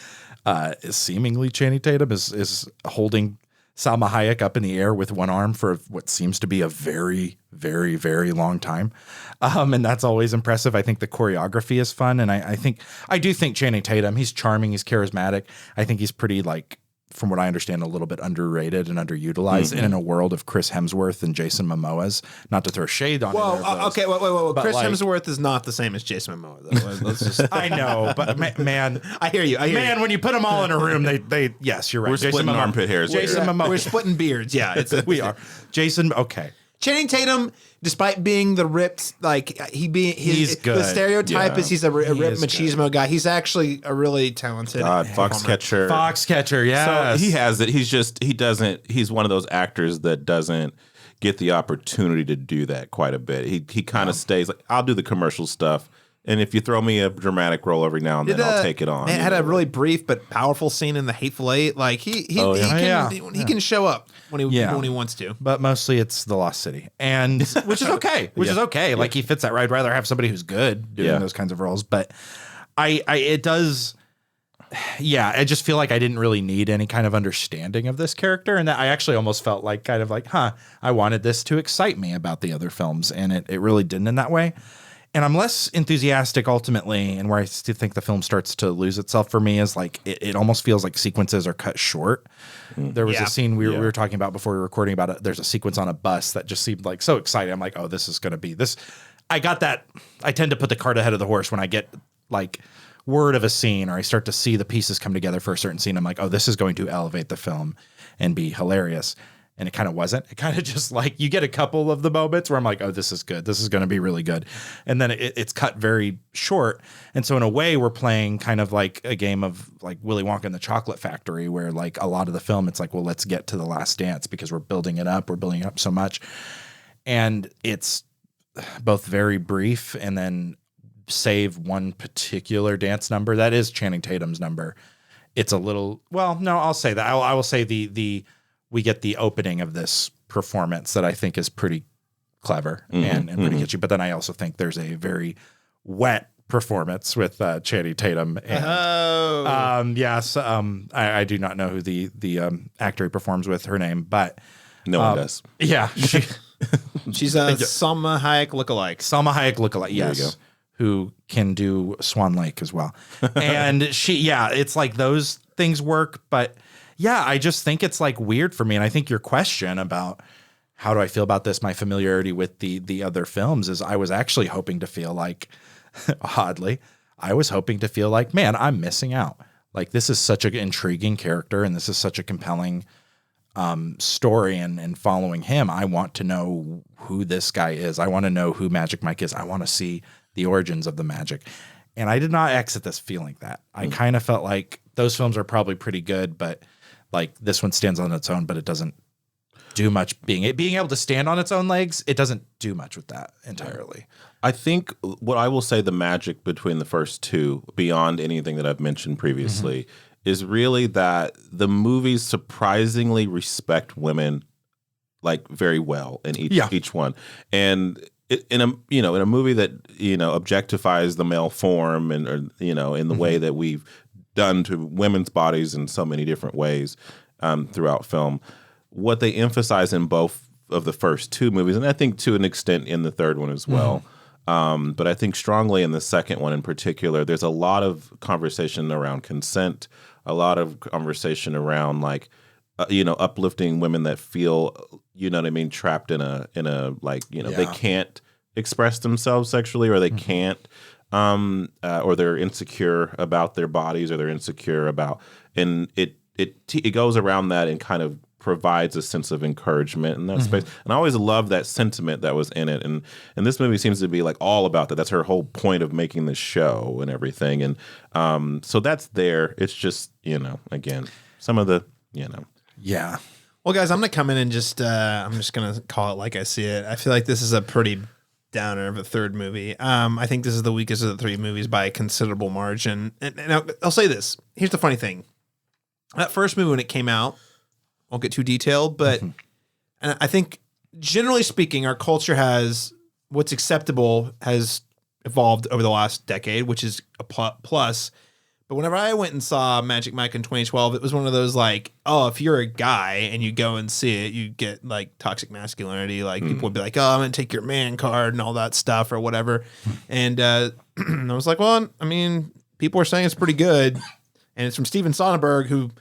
seemingly Channing Tatum is holding Salma Hayek up in the air with one arm for what seems to be a very, very, very long time. And that's always impressive. I think the choreography is fun. And I do think Channing Tatum, he's charming, he's charismatic. I think he's pretty, like, from what I understand, a little bit underrated and underutilized. And in a world of Chris Hemsworth and Jason Momoa's, not to throw shade on Well, okay, wait. Chris like, Hemsworth is not the same as Jason Momoa, though. Let's just... I know, but man, I hear you. When you put them all in a room, they yes, you're right. We're splitting armpit hairs. Jason Momoa. We're splitting beards. Yeah, we are. Jason, okay. Channing Tatum, despite being the ripped, like he's good. The stereotype is he's a ripped machismo guy. He's actually a really talented Foxcatcher. Foxcatcher, yeah. So he has it. He's one of those actors that doesn't get the opportunity to do that quite a bit. He kind of stays like, I'll do the commercial stuff. And if you throw me a dramatic role every now and then, I'll take it on. It had a really brief but powerful scene in The Hateful Eight. Like he can show up when he wants to. But mostly it's The Lost City, and which is okay. Is okay. Like he fits that right. I'd rather have somebody who's good doing those kinds of roles. But it does. Yeah, I just feel like I didn't really need any kind of understanding of this character, and that I actually almost felt like kind of like, I wanted this to excite me about the other films, and it really didn't in that way. And I'm less enthusiastic ultimately, and where I still think the film starts to lose itself for me is like it almost feels like sequences are cut short. There was a scene we were talking about before we were recording about it. There's a sequence on a bus that just seemed like so exciting. I'm like, oh, this is going to be this. I got that. I tend to put the cart ahead of the horse when I get like word of a scene or I start to see the pieces come together for a certain scene. I'm like, oh, this is going to elevate the film and be hilarious. And it kind of wasn't. It kind of just like you get a couple of the moments where I'm like, oh, this is good. This is going to be really good. And then it's cut very short. And so in a way, we're playing kind of like a game of like Willy Wonka and the Chocolate Factory, where like a lot of the film, it's like, well, let's get to the last dance because we're building it up. We're building it up so much. And it's both very brief and then save one particular dance number. That is Channing Tatum's number. It's a little, well, no, I'll say that. I will say we get the opening of this performance that I think is pretty clever and pretty catchy. But then I also think there's a very wet performance with Channing Tatum. And, yes, I do not know who the actor he performs with, her name, but no one does. Yeah, she's a Salma Hayek lookalike. Salma Hayek lookalike, yes, who can do Swan Lake as well. And it's like those things work, but. Yeah, I just think it's like weird for me. And I think your question about how do I feel about this? My familiarity with the other films is I was actually hoping to feel like, oddly, I was hoping to feel like, man, I'm missing out. Like, this is such an intriguing character and this is such a compelling story, and following him, I want to know who this guy is. I want to know who Magic Mike is. I want to see the origins of the magic. And I did not exit this feeling that. I kind of felt like those films are probably pretty good, but like this one stands on its own, but it doesn't do much. Being able to stand on its own legs, it doesn't do much with that entirely. I think what I will say the magic between the first two, beyond anything that I've mentioned previously, is really that the movies surprisingly respect women like very well in each one. And in a movie that objectifies the male form and in the way that we've done to women's bodies in so many different ways throughout film, what they emphasize in both of the first two movies, and I think to an extent in the third one as well. But I think strongly in the second one in particular, there's a lot of conversation around consent, a lot of conversation around like, uplifting women that feel, trapped in a they can't express themselves sexually, or they can't, or they're insecure about their bodies, or they're insecure about, and it goes around that and kind of provides a sense of encouragement in that space. And I always love that sentiment that was in it. And this movie seems to be like all about that. That's her whole point of making this show and everything. And so that's there. It's just, again, some of the, Yeah. Well, guys, I'm going to come in and I'm just going to call it like I see it. I feel like this is a pretty downer of a third movie. I think this is the weakest of the three movies by a considerable margin. And I'll say this. Here's the funny thing. That first movie, when it came out, won't get too detailed, but and I think generally speaking, our culture what's acceptable has evolved over the last decade, which is a plus. But whenever I went and saw Magic Mike in 2012, it was one of those like, oh, if you're a guy and you go and see it, you get like toxic masculinity. Like people would be like, oh, I'm going to take your man card and all that stuff or whatever. And I was like, well, I mean, people are saying it's pretty good. And it's from Steven Soderbergh, who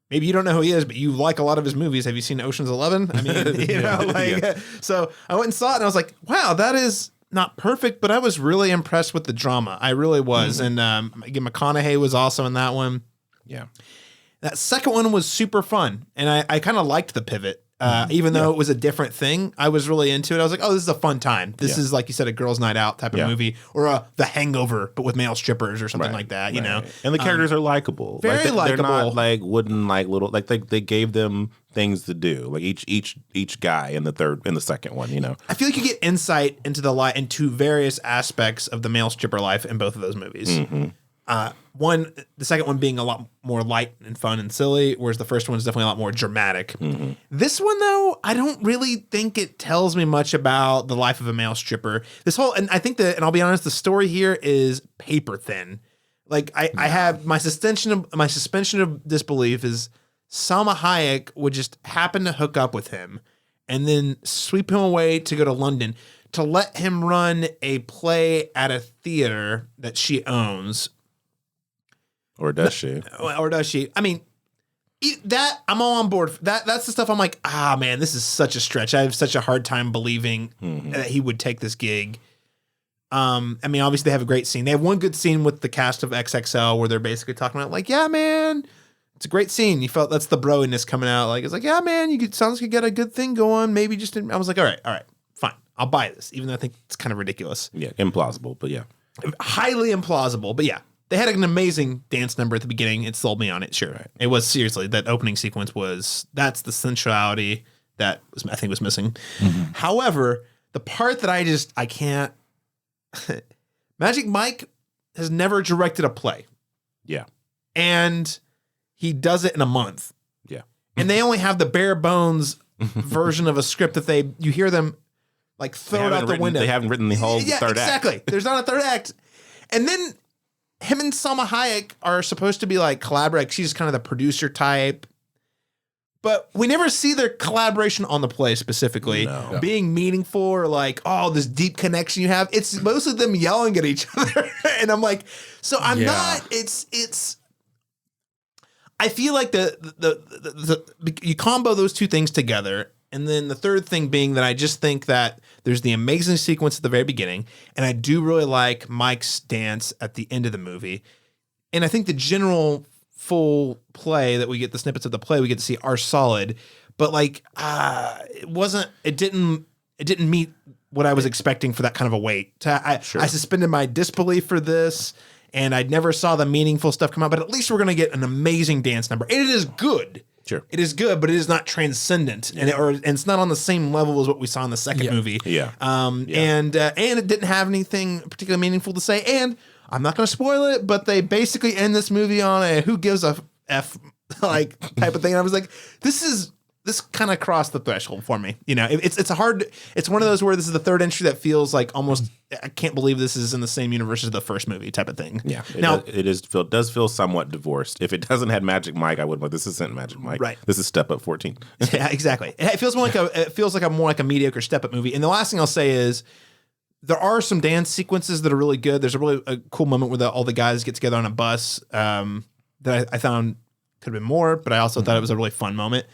maybe you don't know who he is, but you like a lot of his movies. Have you seen Ocean's 11? I mean, so I went and saw it and I was like, wow, that is not perfect, but I was really impressed with the drama. I really was. And again, McConaughey was also in that one. Yeah. That second one was super fun. And I kind of liked the pivot. Even though it was a different thing, I was really into it. I was like, oh, this is a fun time. This is, like you said, a girls' night out type of movie, or The Hangover, but with male strippers or something like that, you know? And the characters are likable. Very likable. They're not like wooden, like little, like they gave them things to do. Like each guy in the second one, I feel like you get insight into various aspects of the male stripper life in both of those movies. The second one being a lot more light and fun and silly, whereas the first one is definitely a lot more dramatic. This one, though, I don't really think it tells me much about the life of a male stripper. And I think and I'll be honest, the story here is paper thin. Like I have my suspension of disbelief is Salma Hayek would just happen to hook up with him and then sweep him away to go to London to let him run a play at a theater that she owns. Or does she? I mean, that I'm all on board. That's the stuff I'm like, man, this is such a stretch. I have such a hard time believing that he would take this gig. I mean, obviously they have a great scene. They have one good scene with the cast of XXL where they're basically talking about like, yeah, man, it's a great scene. You felt that's the broiness coming out. Like, it's like, yeah, man, sounds like you got a good thing going. Maybe just didn't. I was like, all right, fine. I'll buy this, even though I think it's kind of ridiculous. Yeah, implausible, but yeah. Highly implausible, but yeah. They had an amazing dance number at the beginning. It sold me on it. Sure. Right. It was seriously, that opening sequence that's the sensuality that I think was missing. However, the part that I can't, Magic Mike has never directed a play. Yeah. And he does it in a month. Yeah. And they only have the bare bones version of a script that you hear them like throw it out the window. They haven't written the whole third act. Exactly. There's not a third act. And then him and Salma Hayek are supposed to be like collaborate. She's kind of the producer type, but we never see their collaboration on the play specifically being meaningful or like, oh, this deep connection you have. It's mostly them yelling at each other. And I'm like, so I'm not, I feel like you combo those two things together And then the third thing being that I just think that there's the amazing sequence at the very beginning, and I do really like Mike's dance at the end of the movie. And I think the general full play that we get, the snippets of the play we get to see, are solid. But like, it didn't meet what I was expecting for that kind of a weight. I suspended my disbelief for this, and I never saw the meaningful stuff come out. But at least we're going to get an amazing dance number, and it is good. Sure, it is good, but it is not transcendent, and it's not on the same level as what we saw in the second movie. And it didn't have anything particularly meaningful to say. And I'm not going to spoil it, but they basically end this movie on a "who gives a f" like type of thing. And I was like, this kind of crossed the threshold for me. You know, it's one of those where this is the third entry that feels like almost, I can't believe this is in the same universe as the first movie type of thing. Yeah. It does feel somewhat divorced. If it doesn't have Magic Mike, I would be like, this isn't Magic Mike. Right. This is Step Up 14. Yeah, exactly. It feels more like a mediocre Step Up movie. And the last thing I'll say is there are some dance sequences that are really good. There's a cool moment where all the guys get together on a bus that I found could have been more, but I also thought it was a really fun moment.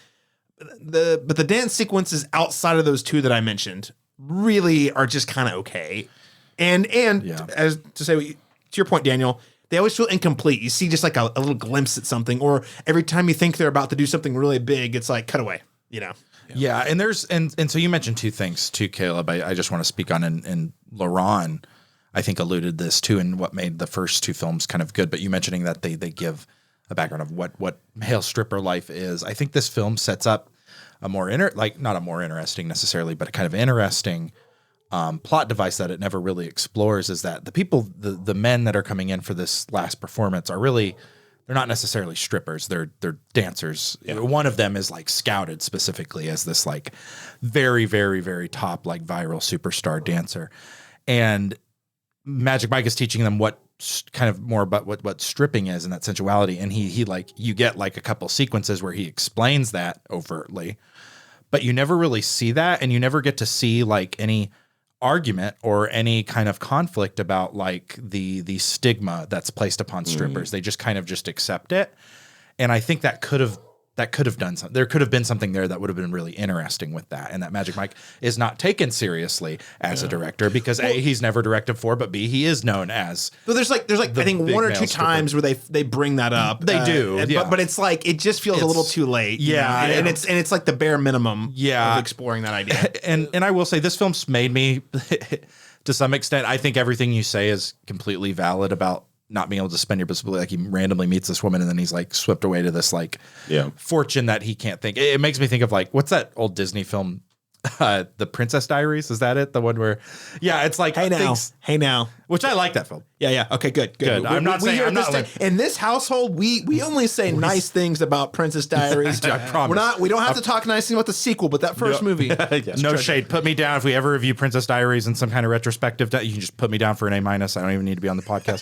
But the dance sequences outside of those two that I mentioned really are just kind of okay. And as to say, to your point, Daniel, they always feel incomplete. You see just like a little glimpse at something, or every time you think they're about to do something really big, it's like cut away, you know? Yeah. And there's, and so you mentioned two things too, Caleb, I just want to speak on, and Laron, I think, alluded this too, and what made the first two films kind of good, but you mentioning that they give a background of what male stripper life is. I think this film sets up a more not a more interesting necessarily, but a kind of interesting plot device that it never really explores, is that the people, the men that are coming in for this last performance are really, they're not necessarily strippers. They're dancers. Yeah. One of them is like scouted specifically as this like very, very, very top, like viral superstar dancer. And Magic Mike is teaching them what kind of more about what stripping is and that sensuality. And he like, you get like a couple sequences where he explains that overtly, but you never really see that. And you never get to see like any argument or any kind of conflict about like the stigma that's placed upon strippers. They just kind of just accept it. And I think that could have done something. There could have been something there that would have been really interesting with that. And that Magic Mike is not taken seriously as a director because A, he's never directed before, but B, he is known as. So there's like I think one or two times where they bring that up. They do, but it's like it just feels a little too late. Yeah, and it's like the bare minimum. Yeah, of exploring that idea. And I will say this film's made me to some extent. I think everything you say is completely valid about not being able to spend your disability. Like he randomly meets this woman and then he's like swept away to this like fortune that he can't think. It makes me think of like, what's that old Disney film? The Princess Diaries. Is that it? The one where, it's like, Hey Now, which I like that film. Yeah. Okay, good. I'm not saying in this household, we only say nice things about Princess Diaries. I promise. We don't have to talk nice things about the sequel, but that first movie. No shade. Put me down. If we ever review Princess Diaries in some kind of retrospective, you can just put me down for an A-. I don't even need to be on the podcast.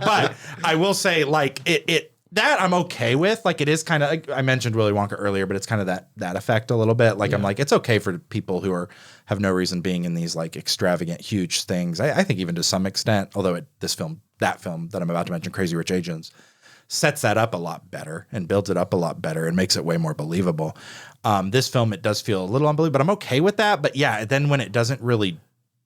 But I will say like it that I'm okay with. Like it is kind of, like I mentioned Willy Wonka earlier, but it's kind of that effect a little bit. Like I'm like, it's okay for people who have no reason being in these like extravagant, huge things. I think even to some extent, although that film that I'm about to mention, Crazy Rich Asians, sets that up a lot better and builds it up a lot better and makes it way more believable. This film, it does feel a little unbelievable, but I'm okay with that. But yeah, then when it doesn't really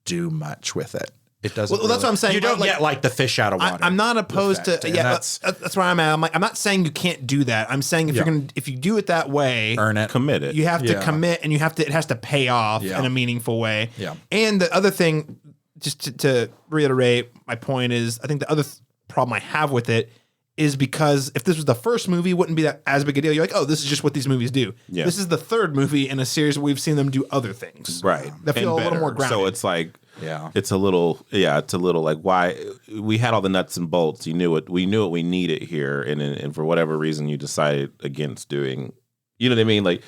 do much with it. It doesn't. Well, that's what I'm saying. You don't get like the fish out of water. I'm not opposed to. Yeah, that's where I'm at. I'm not saying you can't do that. I'm saying if you do it that way, earn it, commit it. You have to commit, and it has to pay off in a meaningful way. Yeah. And the other thing, just to reiterate my point, is I think the other problem I have with it is because if this was the first movie, it wouldn't be that as big a deal. You're like, oh, this is just what these movies do. Yeah. This is the third movie in a series where we've seen them do other things. Right. That feel a little more grounded. So it's like, it's a little like why we had all the nuts and bolts. We knew what we needed here, and for whatever reason you decided against doing. You know what I mean? Like,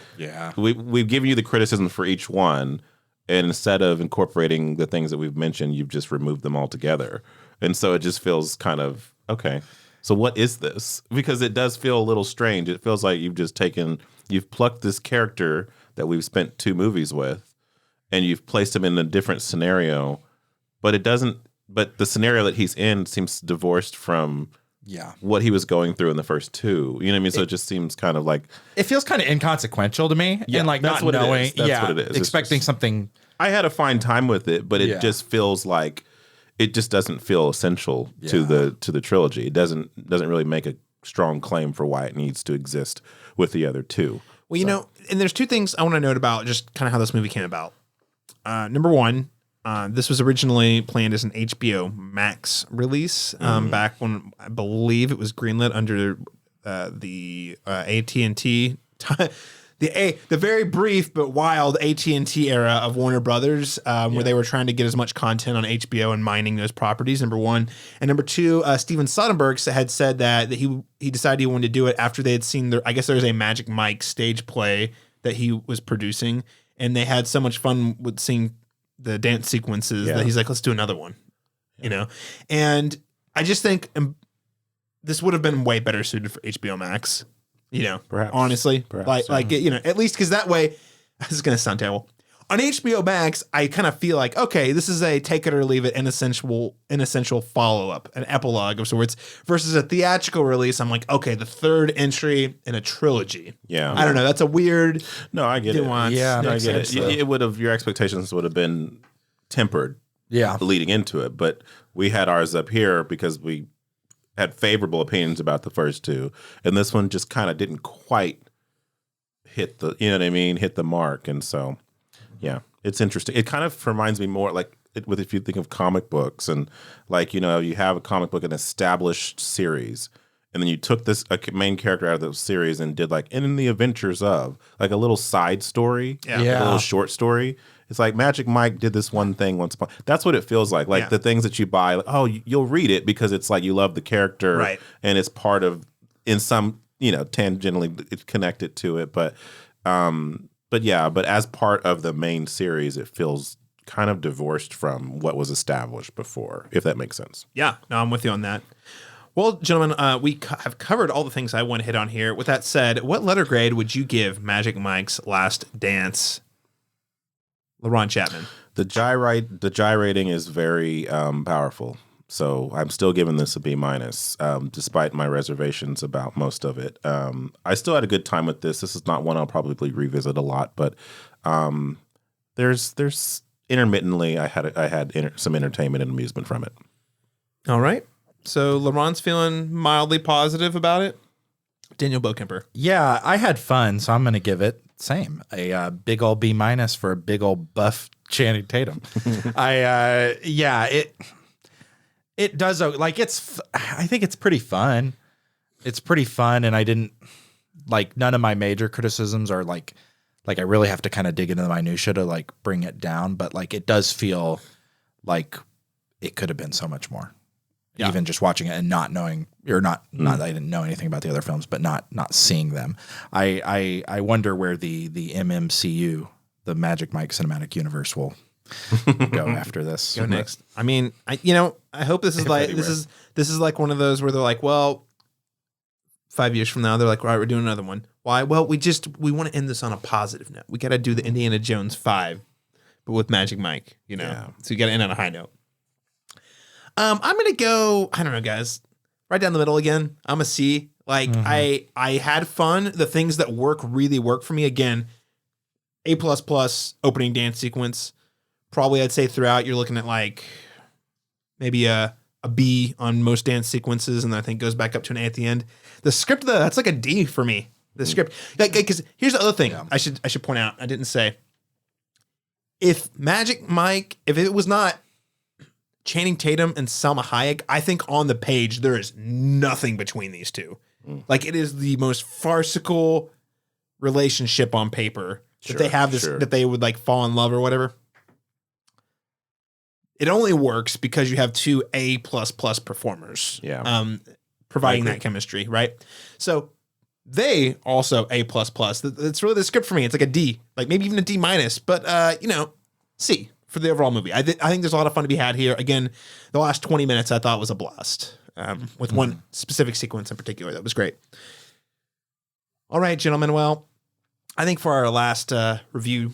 we've given you the criticism for each one, and instead of incorporating the things that we've mentioned, you've just removed them all together, and so it just feels kind of okay. So what is this? Because it does feel a little strange. It feels like you've plucked this character that we've spent 2 movies with, and you've placed him in a different scenario, but the scenario that he's in seems divorced from what he was going through in the first two. You know what I mean? So it just seems kind of like it feels kind of inconsequential to me, and like that's not what knowing. it is. That's what it is. Expecting something. I had a fine time with it, but it just feels like it just doesn't feel essential to the trilogy. It doesn't really make a strong claim for why it needs to exist with the other two. Well, you know, and there's two things I want to note about just kind of how this movie came about. Number one, this was originally planned as an HBO Max release back when I believe it was greenlit under the AT&T the very brief but wild AT&T era of Warner Brothers, where they were trying to get as much content on HBO and mining those properties. Number one, and number two, Steven Soderbergh had said that he decided he wanted to do it after they had seen I guess there was a Magic Mike stage play that he was producing, and they had so much fun with seeing the dance sequences that he's like, let's do another one, you know? And I just think this would have been way better suited for HBO Max, you know, Perhaps. Honestly, like, you know, at least because that way, this is going to sound terrible. On HBO Max, I kind of feel like, okay, this is a take it or leave it, an essential follow-up, an epilogue of sorts, versus a theatrical release. I'm like, okay, the third entry in a trilogy. Yeah. I don't know. That's a weird. No, I get nuance. it. Yeah, No, I makes get sense, it. It would have, your expectations would have been tempered leading into it, but we had ours up here because we had favorable opinions about the first two, and this one just kind of didn't quite hit the, you know what I mean, hit the mark. And so, yeah, it's interesting. It kind of reminds me more like if you think of comic books and like, you know, you have a comic book, an established series, and then you took a main character out of the series and did like in the adventures of like a little side story, a little short story. It's like Magic Mike did this one thing once upon. That's what it feels like. Like the things that you buy, like, oh, you'll read it because it's like you love the character, right? And it's part of, in some, you know, tangentially it's connected to it. But as part of the main series, it feels kind of divorced from what was established before, if that makes sense. Yeah, no, I'm with you on that. Well, gentlemen, we have covered all the things I want to hit on here. With that said, what letter grade would you give Magic Mike's Last Dance? Laron Chapman. The gyrating is very powerful. So I'm still giving this a B-, despite my reservations about most of it. I still had a good time with this. This is not one I'll probably revisit a lot, but there's intermittently I had some entertainment and amusement from it. All right. So Laron's feeling mildly positive about it. Daniel Bokemper. Yeah, I had fun, so I'm going to give it same a big old B- for a big old buff Channing Tatum. It does like I think it's pretty fun. It's pretty fun, and I didn't like none of my major criticisms are like I really have to kind of dig into the minutia to like bring it down, but like it does feel like it could have been so much more. Yeah. Even just watching it and not knowing, or not that I didn't know anything about the other films, but not seeing them. I wonder where the MMCU, the Magic Mike Cinematic Universe, will go after this. Go next. I mean, I hope this is like this is like one of those where they're like, well, 5 years from now they're like, all right, we're doing another one. Why? Well, we want to end this on a positive note. We got to do the Indiana Jones 5, but with Magic Mike, you know. Yeah. So you got to end on a high note. I'm gonna go, I don't know, guys, right down the middle again. I'm a C. Like I had fun. The things that really work for me. Again, A++ opening dance sequence. Probably I'd say throughout you're looking at like maybe a B on most dance sequences, and I think goes back up to an A at the end. The script though, that's like a D for me. The script, like, because here's the other thing I should point out. I didn't say, if Magic Mike, if it was not Channing Tatum and Salma Hayek, I think on the page there is nothing between these two. Like, it is the most farcical relationship on paper that they have this, that they would like fall in love or whatever. It only works because you have two A++ performers, providing that chemistry, right? So they also A++. It's really the script for me. It's like a D, like maybe even a D-, but C for the overall movie. I think there's a lot of fun to be had here. Again, the last 20 minutes I thought was a blast, with one specific sequence in particular that was great. All right, gentlemen. Well, I think for our last review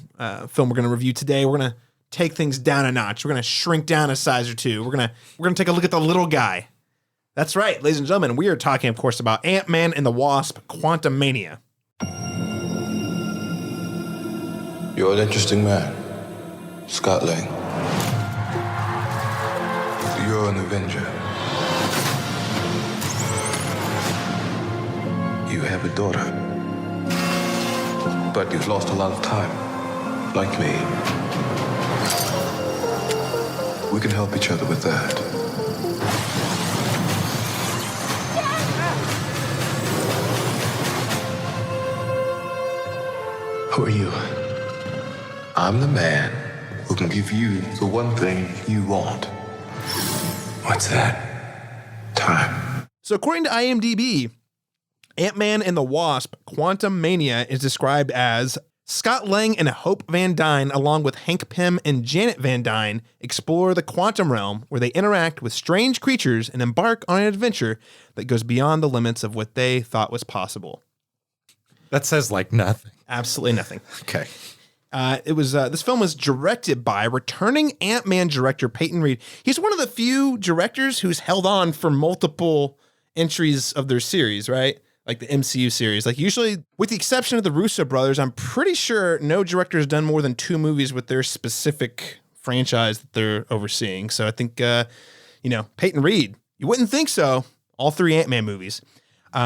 film we're going to review today, we're going to take things down a notch. We're going to shrink down a size or two. We're going to take a look at the little guy That's right, ladies and gentlemen. We are talking, of course, about Ant-Man and the Wasp: Quantumania. You're an interesting man, Scott Lang. You're an Avenger. You have a daughter, but you've lost a lot of time, like me. We can help each other with that. Who are you? I'm the man who can give you the one thing you want. What's that? Time. So according to IMDb, Ant-Man and the Wasp: Quantumania is described as Scott Lang and Hope Van Dyne, along with Hank Pym and Janet Van Dyne, explore the quantum realm where they interact with strange creatures and embark on an adventure that goes beyond the limits of what they thought was possible. That says like nothing. Absolutely nothing. Okay. This film was directed by returning Ant-Man director Peyton Reed. He's one of the few directors who's held on for multiple entries of their series, right? Like the MCU series. Like usually, with the exception of the Russo brothers, I'm pretty sure no director has done more than 2 movies with their specific franchise that they're overseeing. So I think, Peyton Reed, you wouldn't think so. All 3 Ant-Man movies.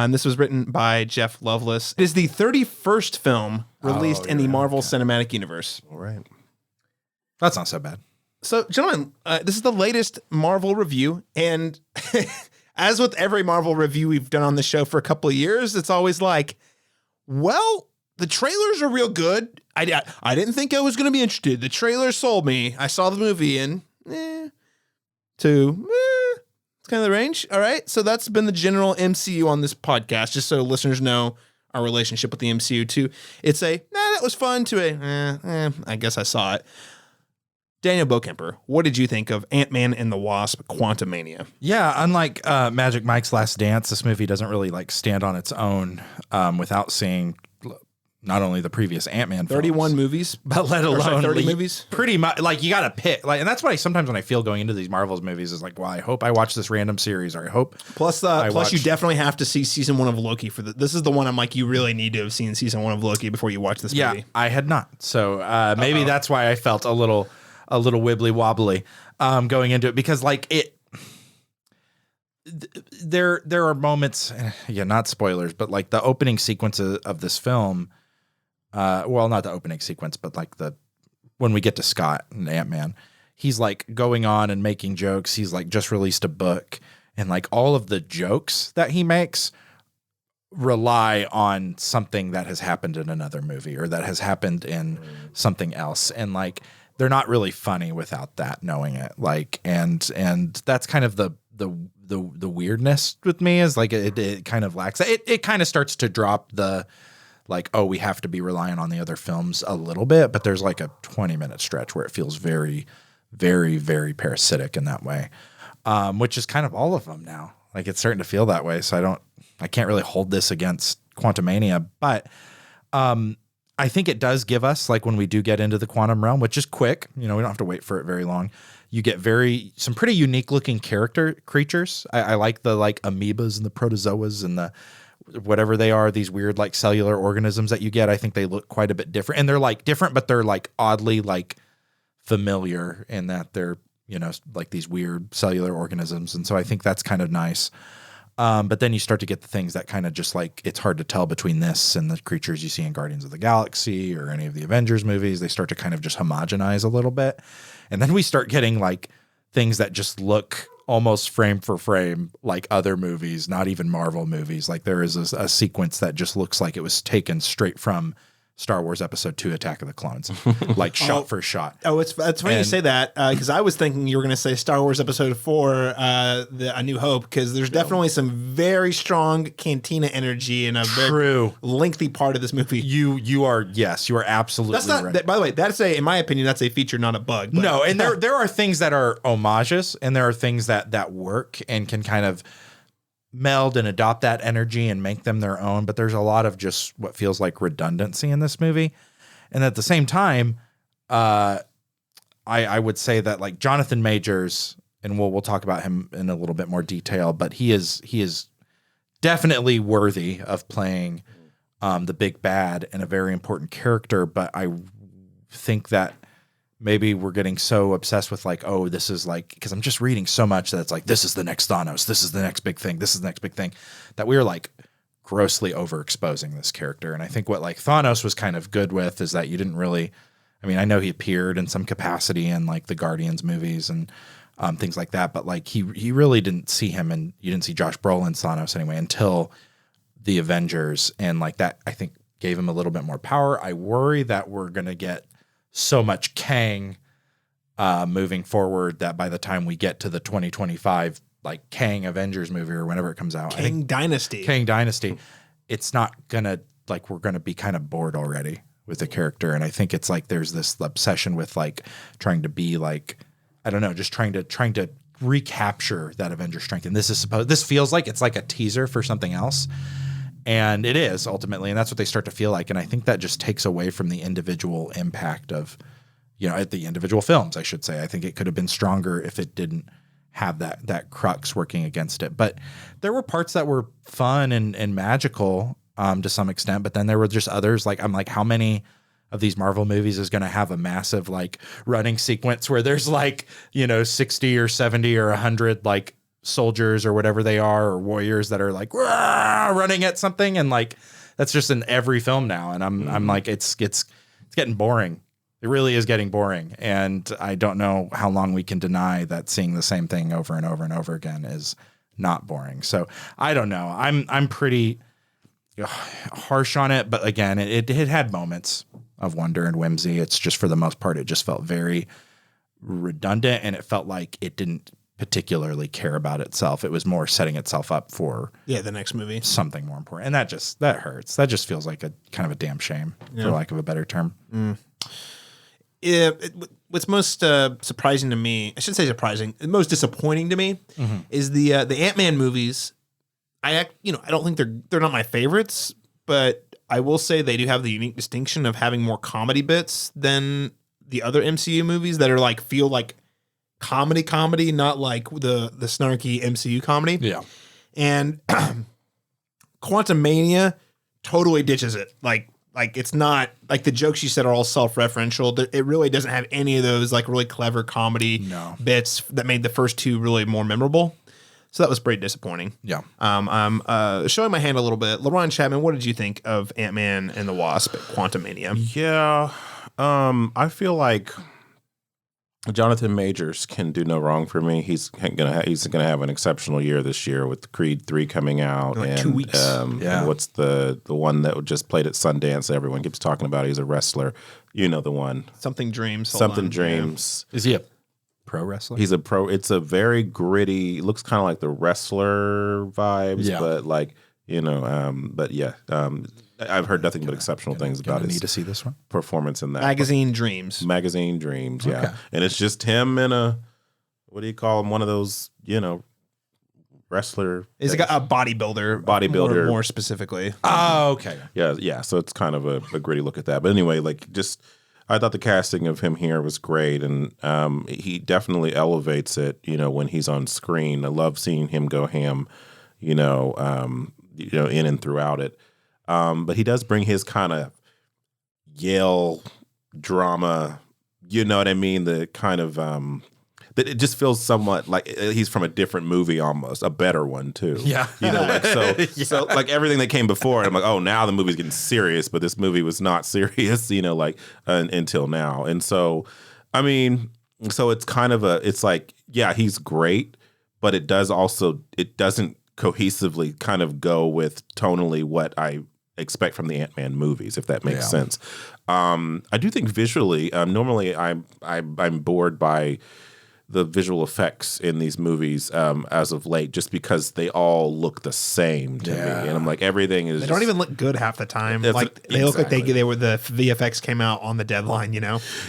This was written by Jeff Loveless. It is the 31st film released in the Marvel Cinematic Universe. All right. That's not so bad. So, gentlemen, this is the latest Marvel review. And as with every Marvel review we've done on the show for a couple of years, it's always like, well, the trailers are real good. I didn't think I was going to be interested. The trailer sold me. I saw the movie and it's kind of the range. All right. So that's been the general MCU on this podcast, just so listeners know our relationship with the MCU too. It's a, that was fun, to a, I guess I saw it. Daniel Bokemper, what did you think of Ant-Man and the Wasp: Quantumania? Yeah, unlike Magic Mike's Last Dance, this movie doesn't really like stand on its own without seeing not only the previous Ant-Man 31 films, moves, but let alone 30 movies. Pretty much, like you got to pick, like, and that's what I sometimes when I feel going into these Marvels movies is like, well, I hope I watch this random series, or I hope. Plus, you definitely have to see season 1 of Loki for this is the one I'm like, you really need to have seen season 1 of Loki before you watch this movie. Yeah, I had not, so maybe that's why I felt a little wibbly wobbly going into it, because like it. There are moments, not spoilers, but like the opening sequence of this film. Well, not the opening sequence, but like when we get to Scott and Ant-Man, he's like going on and making jokes. He's like just released a book, and like all of the jokes that he makes rely on something that has happened in another movie or that has happened in something else. And like, they're not really funny without that, knowing it. Like, and that's kind of the weirdness with me, is like it kind of lacks. It kind of starts to drop the, like, oh, we have to be relying on the other films a little bit, but there's like a 20-minute stretch where it feels very, very, very parasitic in that way, which is kind of all of them now. Like, it's starting to feel that way. So I can't really hold this against Quantumania, but I think it does give us, like, when we do get into the quantum realm, which is quick, we don't have to wait for it very long. You get some pretty unique looking creatures. I like the like amoebas and the protozoas and the whatever they are, these weird like cellular organisms that you get. I think they look quite a bit different, and they're like different, but they're like oddly like familiar in that they're, like these weird cellular organisms. And so I think that's kind of nice. But then you start to get the things that kind of just like, it's hard to tell between this and the creatures you see in Guardians of the Galaxy or any of the Avengers movies. They start to kind of just homogenize a little bit. And then we start getting like things that just look almost frame for frame like other movies, not even Marvel movies. Like there is a sequence that just looks like it was taken straight from Star Wars Episode 2, Attack of the Clones, like shot for shot. Oh, it's funny you say that, because I was thinking you were going to say Star Wars Episode 4, A New Hope, because there's definitely some very strong Cantina energy in a very lengthy part of this movie. You are absolutely right. By the way, in my opinion, that's a feature, not a bug. But. No, and there are things that are homages, and there are things that work and can kind of meld and adopt that energy and make them their own. But there's a lot of just what feels like redundancy in this movie. And at the same time, I would say that like Jonathan Majors and we'll talk about him in a little bit more detail, but he is definitely worthy of playing the big bad and a very important character. But I think that maybe we're getting so obsessed with like, oh, this is like, because I'm just reading so much that it's like, this is the next Thanos, this is the next big thing, this is the next big thing, that we're like grossly overexposing this character. And I think what like Thanos was kind of good with is that you didn't really, I mean, I know he appeared in some capacity in like the Guardians movies and things like that, but like he really didn't see him, and you didn't see Josh Brolin's Thanos anyway until the Avengers, and like that I think gave him a little bit more power. I worry that we're gonna get so much Kang moving forward that by the time we get to the 2025 like Kang Avengers movie or whenever it comes out, Kang Dynasty, it's not gonna, like, we're gonna be kind of bored already with the character. And I think it's like there's this obsession with like trying to be like, I don't know, just trying to recapture that Avenger strength. And this feels like it's like a teaser for something else. And it is ultimately, and that's what they start to feel like. And I think that just takes away from the individual impact of, at the individual films, I should say. I think it could have been stronger if it didn't have that crux working against it. But there were parts that were fun and magical to some extent. But then there were just others, like, I'm like, how many of these Marvel movies is going to have a massive like running sequence where there's like, 60 or 70 or 100 like soldiers or whatever they are, or warriors that are like running at something, and like that's just in every film now. And I'm like, it's getting boring. It really is getting boring, and I don't know how long we can deny that seeing the same thing over and over and over again is not boring. So I don't know. I'm pretty harsh on it, but again, it had moments of wonder and whimsy. It's just, for the most part, it just felt very redundant, and it felt like it didn't particularly care about itself. It was more setting itself up for the next movie, something more important, and that hurts. That just feels like a kind of a damn shame, for lack of a better term. What's most surprising to me, I shouldn't say surprising, most disappointing to me is the Ant-Man movies. I don't think they're not my favorites, but I will say they do have the unique distinction of having more comedy bits than the other MCU movies that are like, feel like comedy, not like the snarky MCU comedy. Yeah. And Quantumania totally ditches it. Like it's not like the jokes you said are all self-referential. It really doesn't have any of those like really clever comedy bits that made the first two really more memorable. So that was pretty disappointing. Yeah. I'm showing my hand a little bit. Laron, Chapman, what did you think of Ant-Man and the Wasp at Quantumania? Yeah. I feel like Jonathan Majors can do no wrong for me. He's gonna have an exceptional year this year with Creed 3 coming out, like and 2 weeks. And what's the one that just played at Sundance that everyone keeps talking about? He's a wrestler. You know the one. Something Dreams. Something Dreams. Yeah. Is he a pro wrestler? He's a pro. It's a very gritty. Looks kind of like the wrestler vibes, but like but yeah. I've heard nothing but exceptional things about his need to see this one performance in that Magazine Dreams. Yeah. Okay. And it's just him in a, what do you call him? One of those, wrestler. Is like a bodybuilder more specifically. Oh, okay. Yeah. So it's kind of a gritty look at that. But anyway, I thought the casting of him here was great, and he definitely elevates it, when he's on screen. I love seeing him go ham, in and throughout it. But he does bring his kind of Yale drama, you know what I mean? The kind of that it just feels somewhat like he's from a different movie, almost a better one too. Yeah, so like everything that came before, I'm like, oh, now the movie's getting serious, but this movie was not serious, until now. And so, I mean, so it's kind of it's like, yeah, he's great, but it doesn't cohesively kind of go with tonally what I expect from the Ant-Man movies, if that makes sense. I do think visually, normally I'm bored by the visual effects in these movies as of late, just because they all look the same to me, and I'm like, everything is. They don't even look good half the time. They look like they were the VFX came out on the deadline,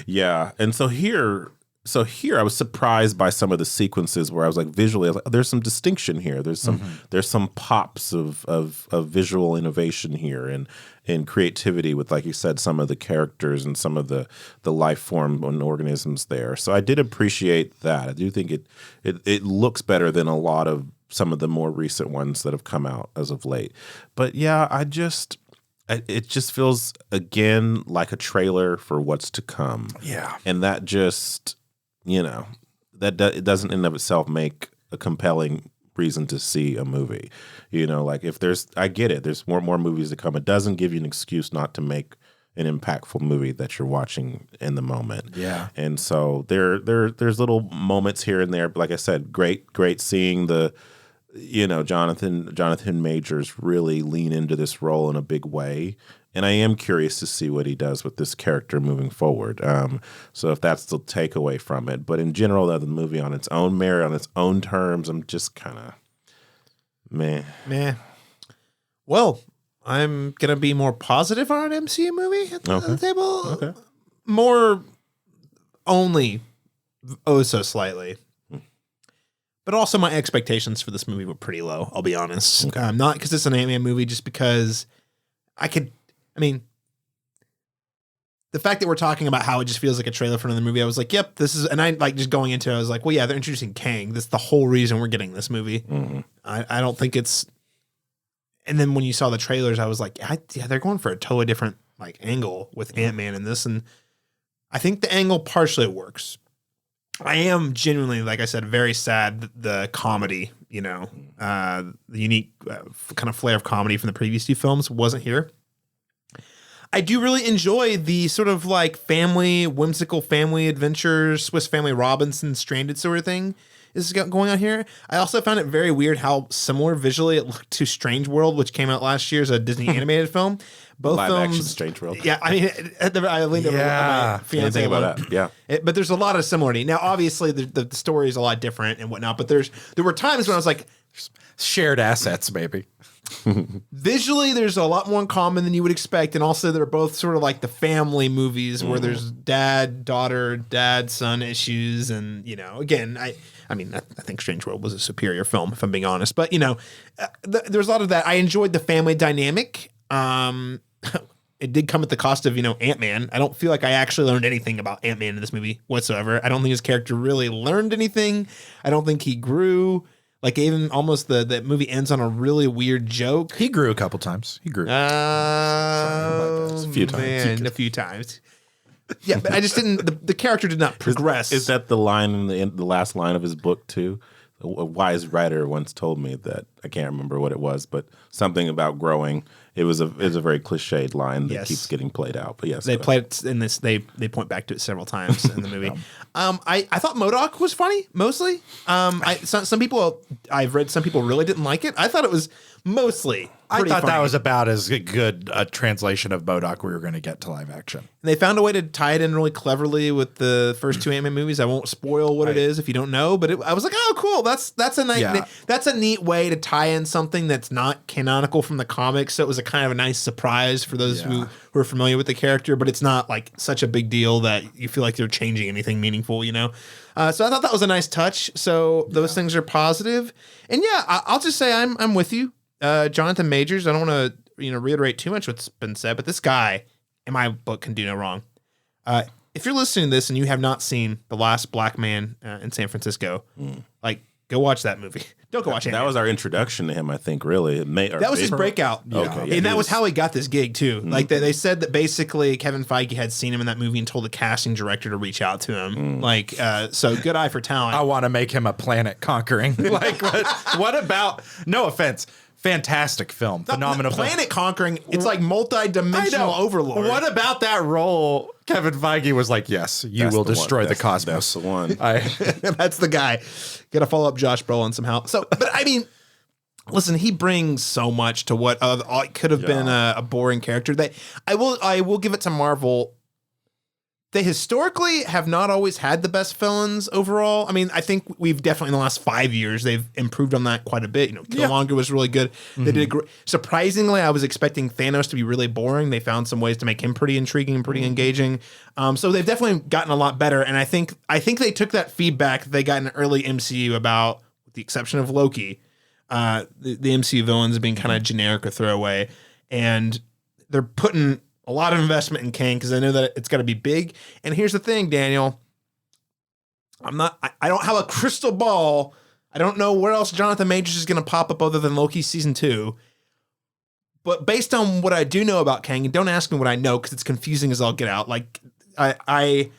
Yeah, and so here So here I was surprised by some of the sequences where I was like visually, I was like, oh, there's some distinction here. There's some pops of visual innovation here and creativity with, like you said, some of the characters and some of the life form and organisms there. So I did appreciate that. I do think it looks better than a lot of some of the more recent ones that have come out as of late. But yeah, it just feels again like a trailer for what's to come. Yeah. And that just, it doesn't in and of itself make a compelling reason to see a movie. Like if I get it, there's more movies to come. It doesn't give you an excuse not to make an impactful movie that you're watching in the moment. Yeah. And so there's little moments here and there. Like I said, great seeing the, Jonathan Majors really lean into this role in a big way. And I am curious to see what he does with this character moving forward. So if that's the takeaway from it. But in general, the movie on its own merit, on its own terms, I'm just kind of meh. Well, I'm going to be more positive on an MCU movie at the table. Okay. More only so slightly. But also my expectations for this movie were pretty low, I'll be honest. Okay. Not because it's an Ant-Man movie, just because the fact that we're talking about how it just feels like a trailer for another movie, I was like, yep, this is, and I like just going into it, I was like, well, yeah, they're introducing Kang. That's the whole reason we're getting this movie. Mm-hmm. I don't think it's, and then when you saw the trailers, I was like, yeah, they're going for a totally different like angle with Ant-Man in this. And I think the angle partially works. I am genuinely, like I said, very sad that the comedy, the unique kind of flair of comedy from the previous two films wasn't here. I do really enjoy the sort of like whimsical family adventure, Swiss Family Robinson stranded sort of thing is going on here. I also found it very weird how similar visually it looked to Strange World, which came out last year as a Disney animated film. Both Live films, action Strange World. Yeah, I mean, I leaned over my fiance think about that. Yeah. But there's a lot of similarity. Now, obviously, the story is a lot different and whatnot, but there were times when I was like, shared assets, maybe. Visually, there's a lot more in common than you would expect, and also they're both sort of like the family movies where there's dad, daughter, dad, son issues, and again, I think Strange World was a superior film, if I'm being honest, but there's a lot of that. I enjoyed the family dynamic. It did come at the cost of Ant-Man. I don't feel like I actually learned anything about Ant-Man in this movie whatsoever. I don't think his character really learned anything. I don't think he grew. Like even almost the movie ends on a really weird joke. He grew a couple times. He grew. A few times. Man, a few times. Yeah, but I just didn't. The character did not progress. Is that the line in the last line of his book too? A wise writer once told me that, I can't remember what it was, but something about growing. It was a very cliched line that keeps getting played out. But yes, they played it in this. They point back to it several times in the movie. I thought MODOK was funny mostly. Some people, I've read some people really didn't like it. I thought it was mostly. I thought funny. that was about as good a translation of MODOK we were going to get to live action. And they found a way to tie it in really cleverly with the first two Ant-Man movies. I won't spoil what it is if you don't know, but I was like, oh, cool. That's a neat way to tie in something that's not canonical from the comics. So it was a kind of a nice surprise for those who are familiar with the character, but it's not like such a big deal that you feel like they're changing anything meaningful, So I thought that was a nice touch. So those things are positive. And I'll just say I'm with you. Jonathan Majors, I don't want to reiterate too much what's been said, but this guy in my book can do no wrong. If you're listening to this and you have not seen The Last Black Man in San Francisco, go watch that movie. Don't go watch it. That was our introduction to him, I think, really. That was his breakout. Okay, and that was how he got this gig, too. Mm-hmm. Like, they said that basically Kevin Feige had seen him in that movie and told the casting director to reach out to him. So good eye for talent. I want to make him a planet conquering. What about, no offense, fantastic film. Phenomenal film. Planet conquering, it's like multi-dimensional overlord. What about that role? Kevin Feige was like, yes, you will destroy the cosmos. That's the one. That's the guy. Got to follow up Josh Brolin somehow. So, but I mean, listen, he brings so much to what it could have been a boring character. That I will give it to Marvel. they historically have not always had the best villains overall. I mean, I think we've definitely in the last 5 years, they've improved on that quite a bit. You know, Killmonger was really good. They did surprisingly, I was expecting Thanos to be really boring. They found some ways to make him pretty intriguing and pretty engaging. So they've definitely gotten a lot better. And I think they took that feedback they got in early MCU about, with the exception of Loki, the MCU villains being kind of generic or throwaway. And they're putting a lot of investment in Kang because I know that it's got to be big. And here's the thing, Daniel. I don't have a crystal ball. I don't know where else Jonathan Majors is going to pop up other than Loki season 2. But based on what I do know about Kang, and don't ask me what I know because it's confusing as all get out. Like I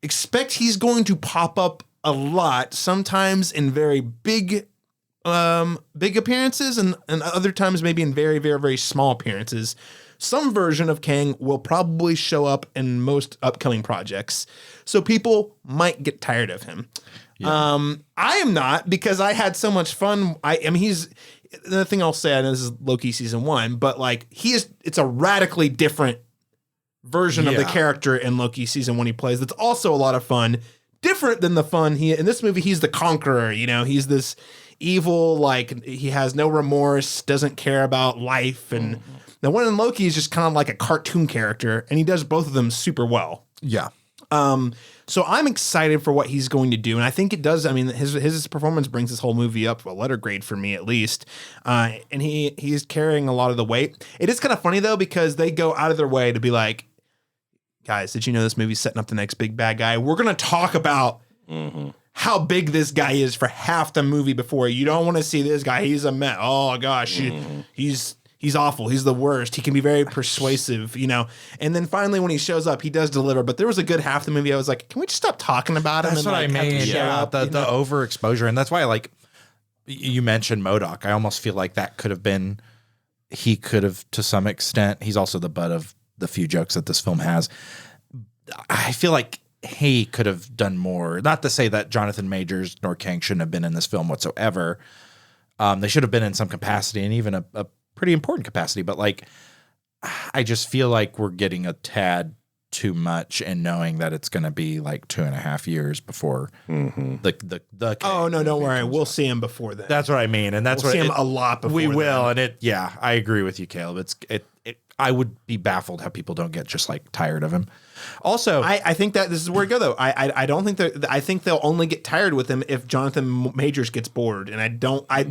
expect he's going to pop up a lot, sometimes in very big appearances and other times maybe in very, very, very small appearances. Some version of Kang will probably show up in most upcoming projects. So people might get tired of him. Yeah. I am not, because I had so much fun. I mean, he's the thing I'll say, I know this is Loki season 1, but like it's a radically different version of the character in Loki season 1 he plays. That's also a lot of fun. Different than the fun in this movie, he's the conqueror, you know, he's this evil, like he has no remorse, doesn't care about life. And the one in Loki is just kind of like a cartoon character, and he does both of them super well. Yeah. So I'm excited for what he's going to do, and I think it does. I mean, his performance brings this whole movie up a letter grade for me, at least. And he's carrying a lot of the weight. It is kind of funny though, because they go out of their way to be like, guys, did you know this movie's setting up the next big bad guy? We're going to talk about how big this guy is for half the movie before. You don't want to see this guy. He's a mess. Oh gosh, he's awful. He's the worst. He can be very persuasive, you know. And then finally, when he shows up, he does deliver. But there was a good half the movie I was like, can we just stop talking about him? That's what I mean. Yeah, the overexposure, and that's why, like, you mentioned MODOK. I almost feel like that could have been. He could have, to some extent. He's also the butt of the few jokes that this film has. I feel like he could have done more. Not to say that Jonathan Majors nor Kang shouldn't have been in this film whatsoever. They should have been in some capacity, and even a pretty important capacity. But like, I just feel like we're getting a tad too much, and knowing that it's going to be like 2.5 years before the oh no, don't worry, we'll see him before then. That's what I mean, and that's we'll what see him a lot before. We will, and I agree with you, Caleb. I would be baffled how people don't get just like tired of him. Also, I think that this is where we go though. I don't think I think they'll only get tired with him if Jonathan Majors gets bored, and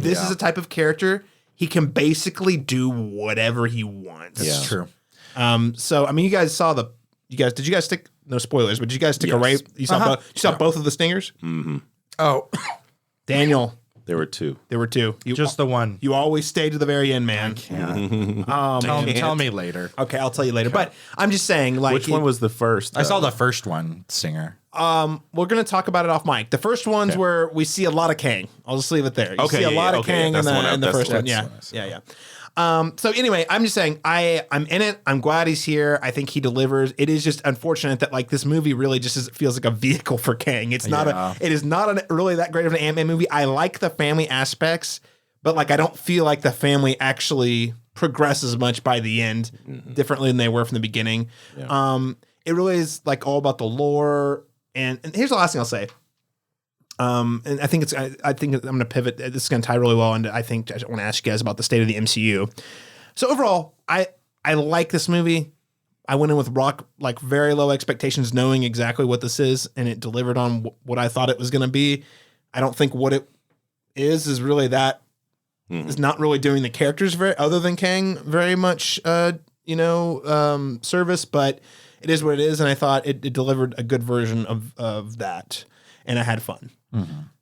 this is a type of character he can basically do whatever he wants. That's true. So I mean, did you guys stick, no spoilers, but did you guys stick a right? You saw both of the stingers? Mm-hmm. Oh, Daniel. There were two. Just the one. You always stay to the very end, man. I can't. Tell me later. Okay, I'll tell you later. Okay. But I'm just saying, like, which one was the first? I saw the first one, Stinger. We're gonna talk about it off mic. The first one's where we see a lot of Kang. I'll just leave it there. You see a lot of Kang in the first one. Yeah. So anyway, I'm just saying I'm in it. I'm glad he's here. I think he delivers. It is just unfortunate that like this movie really just feels like a vehicle for Kang. It is not really that great of an Ant-Man movie. I like the family aspects, but like I don't feel like the family actually progresses much by the end, differently than they were from the beginning. Yeah. It really is like all about the lore. And here's the last thing I'll say. And I think I'm going to pivot. This is going to tie really well. And I want to ask you guys about the state of the MCU. So overall, I like this movie. I went in with very low expectations, knowing exactly what this is, and it delivered on what I thought it was going to be. I don't think what it is really that. It's not really doing the characters other than Kang very much, service, but it is what it is. And I thought it delivered a good version of that. And I had fun.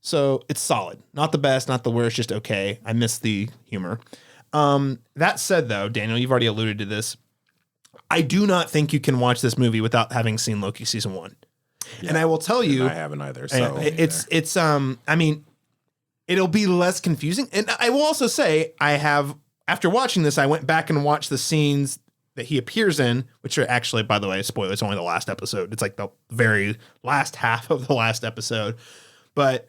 So it's solid. Not the best, not the worst, just okay. I miss the humor. That said, though, Daniel, you've already alluded to this. I do not think you can watch this movie without having seen Loki season 1. Yeah. And I will tell you, I haven't either. So it's I mean, it'll be less confusing. And I will also say after watching this, I went back and watched the scenes that he appears in, which are actually, by the way, spoiler, it's only the last episode. It's like the very last half of the last episode. But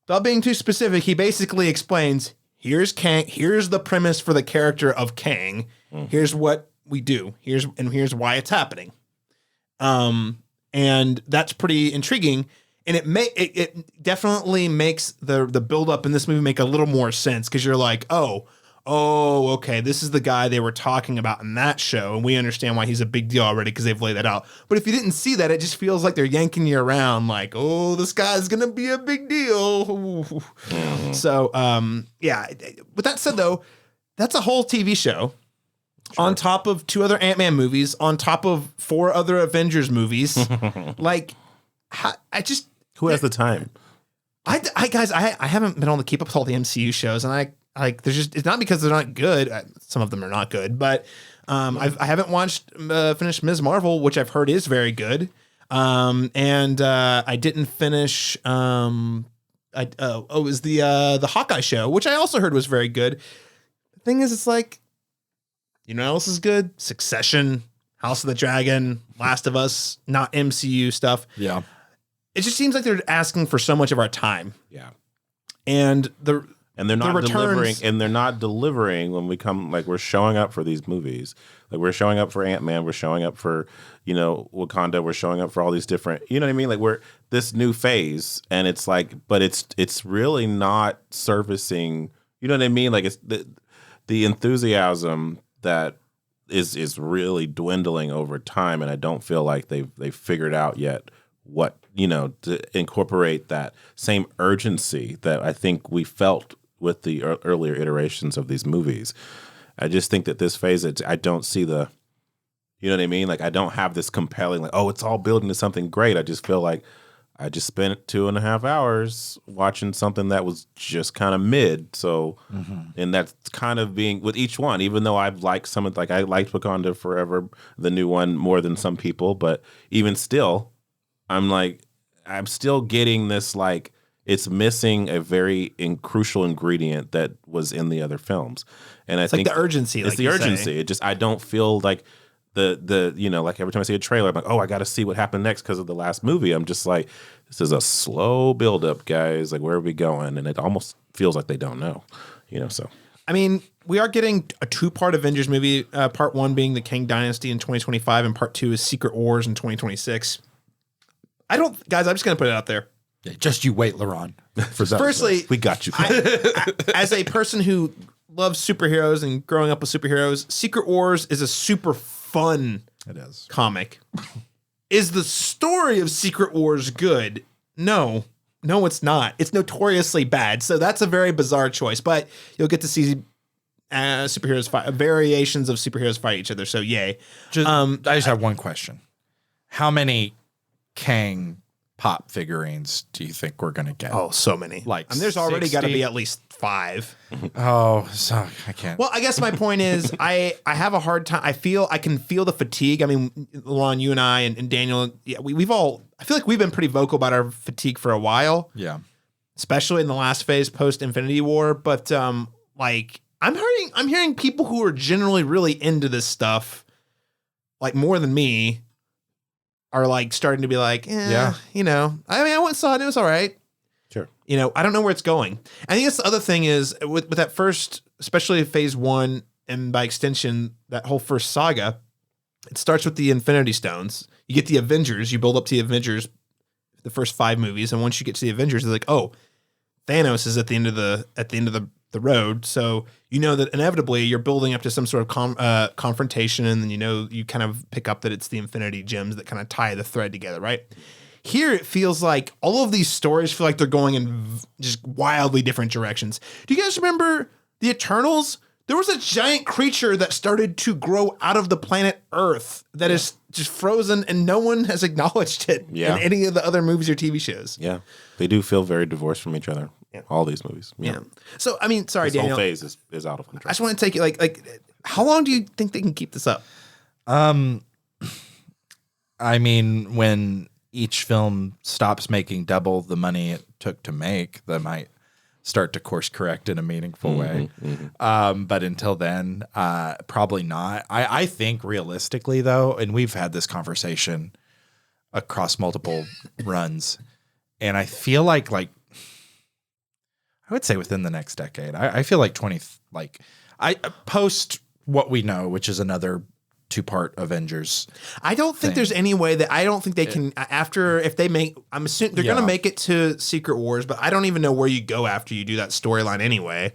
without being too specific, he basically explains, here's Kang, here's the premise for the character of Kang. Here's what we do. Here's why it's happening. And and that's pretty intriguing. And it definitely makes the build up in this movie make a little more sense, because you're like, oh, okay, this is the guy they were talking about in that show, and we understand why he's a big deal already because they've laid that out. But if you didn't see that, it just feels like they're yanking you around, like, oh, this guy's gonna be a big deal. Mm-hmm. So, yeah. With that said, though, that's a whole TV show. Sure. On top of 2 other Ant-Man movies, on top of 4 other Avengers movies. Like, I just... Who has the time? I haven't been able to keep up with all the MCU shows, and there's just, it's not because they're not good. Some of them are not good, but I haven't finished Ms. Marvel, which I've heard is very good. And I didn't finish, it was the Hawkeye show, which I also heard was very good. The thing is, it's like, you know what else is good? Succession, House of the Dragon, Last of Us, not MCU stuff. Yeah. It just seems like they're asking for so much of our time. Yeah. And they're not delivering, returns, and they're not delivering when we come, like, we're showing up for these movies. Like, we're showing up for Ant-Man, we're showing up for, Wakanda, we're showing up for all these different, you know what I mean? Like, we're this new phase, and it's like, but it's really not servicing, you know what I mean? Like, it's the enthusiasm that is really dwindling over time, and I don't feel like they've figured out yet what, to incorporate that same urgency that I think we felt with the earlier iterations of these movies. I just think that this phase, I don't see the, you know what I mean? Like, I don't have this compelling, like, oh, it's all building to something great. I just feel like I just spent 2.5 hours watching something that was just kind of mid. So, and that's kind of being with each one, even though I've liked some of, like, I liked Wakanda Forever, the new one, more than some people, but even still, I'm still getting this, like, it's missing a very crucial ingredient that was in the other films. And I think like the urgency. It's the urgency. It just, I don't feel like the like every time I see a trailer, I'm like, oh, I got to see what happened next because of the last movie. I'm just like, this is a slow buildup, guys. Like, where are we going? And it almost feels like they don't know, so. I mean, we are getting a 2-part Avengers movie, part 1 being the Kang Dynasty in 2025, and part 2 is Secret Wars in 2026. Guys, I'm just going to put it out there. Yeah, just you wait, Laron. Firstly, we got you. As a person who loves superheroes and growing up with superheroes, Secret Wars is a super fun comic. Is the story of Secret Wars good? No, it's not. It's notoriously bad. So that's a very bizarre choice, but you'll get to see superheroes fight, variations of superheroes fight each other. So yay. I just have one question. How many Kang pop figurines do you think we're going to get? Oh, so many. Like, there's already got to be at least 5. Oh, so I can't. Well, I guess my point is I have a hard time. I can feel the fatigue. I mean, Laron, you and I and Daniel, yeah, we've all, I feel like we've been pretty vocal about our fatigue for a while. Yeah. Especially in the last phase post Infinity War. But like, I'm hearing people who are generally really into this stuff, like more than me, are like starting to be like, I mean, I went and saw it. It was all right. Sure. I don't know where it's going. I think that's the other thing is with that first, especially phase 1, and by extension, that whole first saga, it starts with the Infinity Stones. You get the Avengers, you build up to the Avengers, the first 5 movies. And once you get to the Avengers, it's like, oh, Thanos is at the end of the road. So that inevitably you're building up to some sort of confrontation, and then you kind of pick up that it's the Infinity Gems that kind of tie the thread together, right? Here it feels like all of these stories feel like they're going in just wildly different directions. Do you guys remember the Eternals? There was a giant creature that started to grow out of the planet Earth that is just frozen, and no one has acknowledged it in any of the other movies or TV shows. Yeah, they do feel very divorced from each other. Yeah. All these movies. Yeah. So, I mean, sorry, Daniel. This whole phase is out of control. I just want to take it, like, how long do you think they can keep this up? I mean, when each film stops making double the money it took to make, they might start to course correct in a meaningful way. But until then, probably not. I think realistically, though, and we've had this conversation across multiple runs, and I feel like I would say within the next decade. I feel like post what we know, which is another 2-part Avengers. I don't think there's any way that I don't think they can if they make. I'm assuming they're going to make it to Secret Wars, but I don't even know where you go after you do that storyline anyway.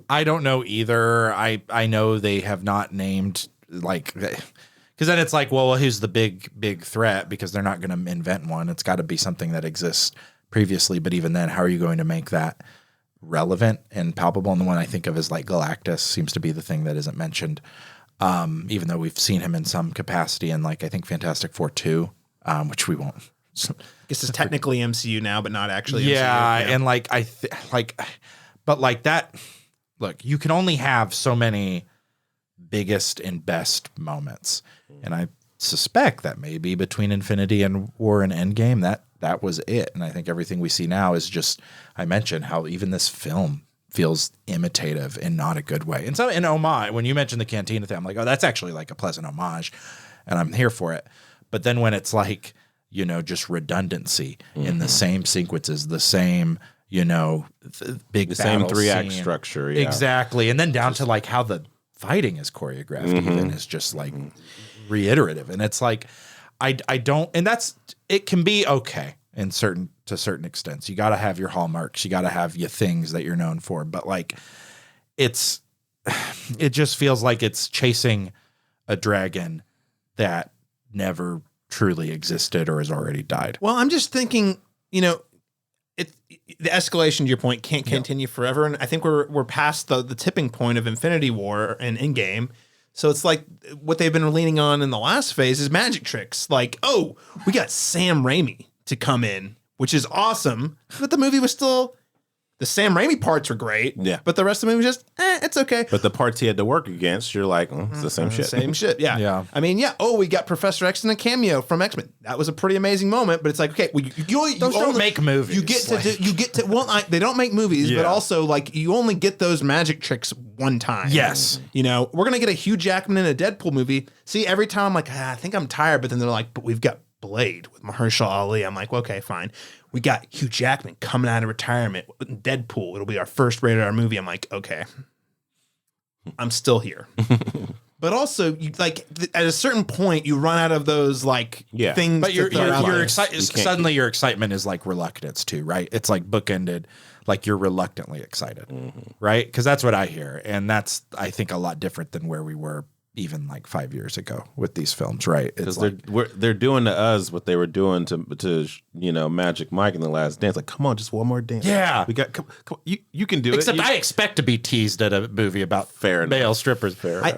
I don't know either. I know they have not named like. Because then it's like, well, who's the big threat? Because they're not going to invent one. It's got to be something that exists previously. But even then, how are you going to make that relevant and palpable? And the one I think of is like Galactus seems to be the thing that isn't mentioned, even though we've seen him in some capacity in like I think Fantastic Four 2, which we won't. I guess it's technically MCU now, but not actually. Yeah, MCU. and like but like that. Look, you can only have so many biggest and best moments. And I suspect that maybe between Infinity and War and Endgame, that was it. And I think everything we see now is just, I mentioned how even this film feels imitative in not a good way. And so in homage, when you mentioned the cantina thing, I'm like, oh, that's actually like a pleasant homage. And I'm here for it. But then when it's like, you know, just redundancy in the same sequences, the same, you know, the same 3-act scene. structure. Yeah. Exactly. And then down to like how the fighting is choreographed even is just like reiterative. And it's like, I don't, and it can be okay to certain extents. You got to have your hallmarks. You got to have your things that you're known for. But like, it just feels like it's chasing a dragon that never truly existed or has already died. Well, I'm just thinking, you know, the escalation to your point can't continue forever, and I think we're past the tipping point of Infinity War and Endgame. So it's like what they've been leaning on in the last phase is magic tricks. Like, oh, we got Sam Raimi to come in, which is awesome, but the movie was still. The Sam Raimi parts were great, but the rest of the movie was just, it's okay. But the parts he had to work against, you're like, it's the same shit. Same shit, yeah. Yeah. I mean, we got Professor X in a cameo from X-Men. That was a pretty amazing moment, but it's like, okay, well, you don't make movies. You get to, well, they don't make movies, but also, like, you only get those magic tricks one time. Yes. You know, we're going to get a Hugh Jackman in a Deadpool movie. See, every time I'm like, I think I'm tired, but then they're like, but we've got Blade with Mahershala Ali. I'm like, well, okay, fine. We got Hugh Jackman coming out of retirement with Deadpool. It'll be our first rated R movie. I'm like, okay, I'm still here. But also, you like at a certain point, you run out of those like things. But you're excited. Suddenly, your excitement is like reluctance too, right? It's like bookended. Like you're reluctantly excited, right? Because that's what I hear, and that's I think a lot different than where we were even like 5 years ago with these films, right? It's like they're doing to us what they were doing to you know Magic Mike in The Last Dance. Like, come on, just one more dance. Yeah, we got. Come, you can do Except it. I expect to be teased at a movie about male strippers. I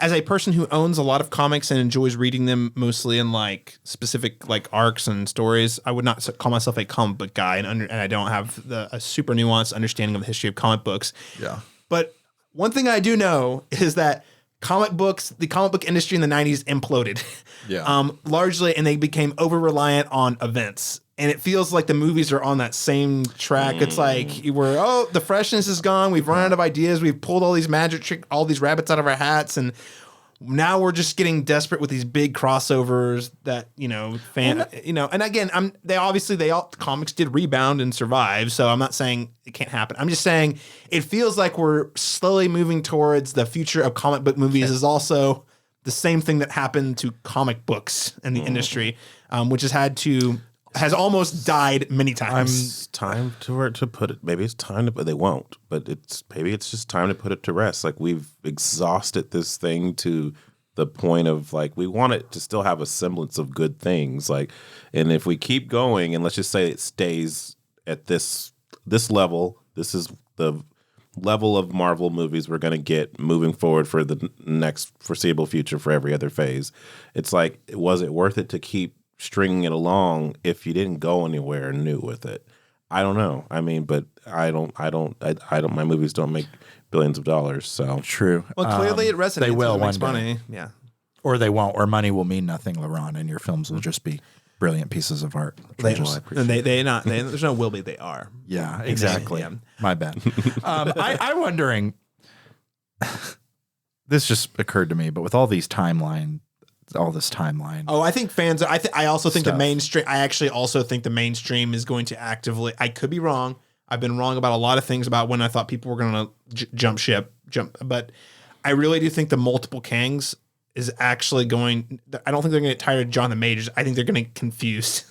as a person who owns a lot of comics and enjoys reading them mostly in like specific like arcs and stories, I would not call myself a comic book guy, and I don't have a super nuanced understanding of the history of comic books. Yeah, but one thing I do know is that the comic book industry in the 90s imploded. Yeah. Largely, and they became over-reliant on events. And it feels like the movies are on that same track. It's like the freshness is gone. We've run out of ideas. We've pulled all these all these rabbits out of our hats, and now we're just getting desperate with these big crossovers that, you know, and again, comics did rebound and survive. So I'm not saying it can't happen. I'm just saying it feels like we're slowly moving towards the future of comic book movies is also the same thing that happened to comic books in the industry, which has almost died many times. It's time to put it. Maybe it's time to, but they won't. But maybe it's just time to put it to rest. Like we've exhausted this thing to the point of like we want it to still have a semblance of good things. Like, and if we keep going, and let's just say it stays at this level, this is the level of Marvel movies we're going to get moving forward for the next foreseeable future for every other phase. It's like, was it worth it to keep stringing it along if you didn't go anywhere new with it? I don't know. I mean, but I don't. My movies don't make billions of dollars. So true. Well, clearly it resonates. They will it makes one day. money. Yeah. Or they won't. Or money will mean nothing, Laron, and your films will just be brilliant pieces of art. There's no will be. They are. Yeah. Exactly. Yeah. My bad. I'm wondering. This just occurred to me, but with all this timeline. Oh, I think fans. I also think the mainstream. I actually also think the mainstream is going to actively. I could be wrong. I've been wrong about a lot of things about when I thought people were going to jump ship. But I really do think the multiple Kangs is actually going. I don't think they're going to get tired of Jonathan Majors. I think they're going to get confused.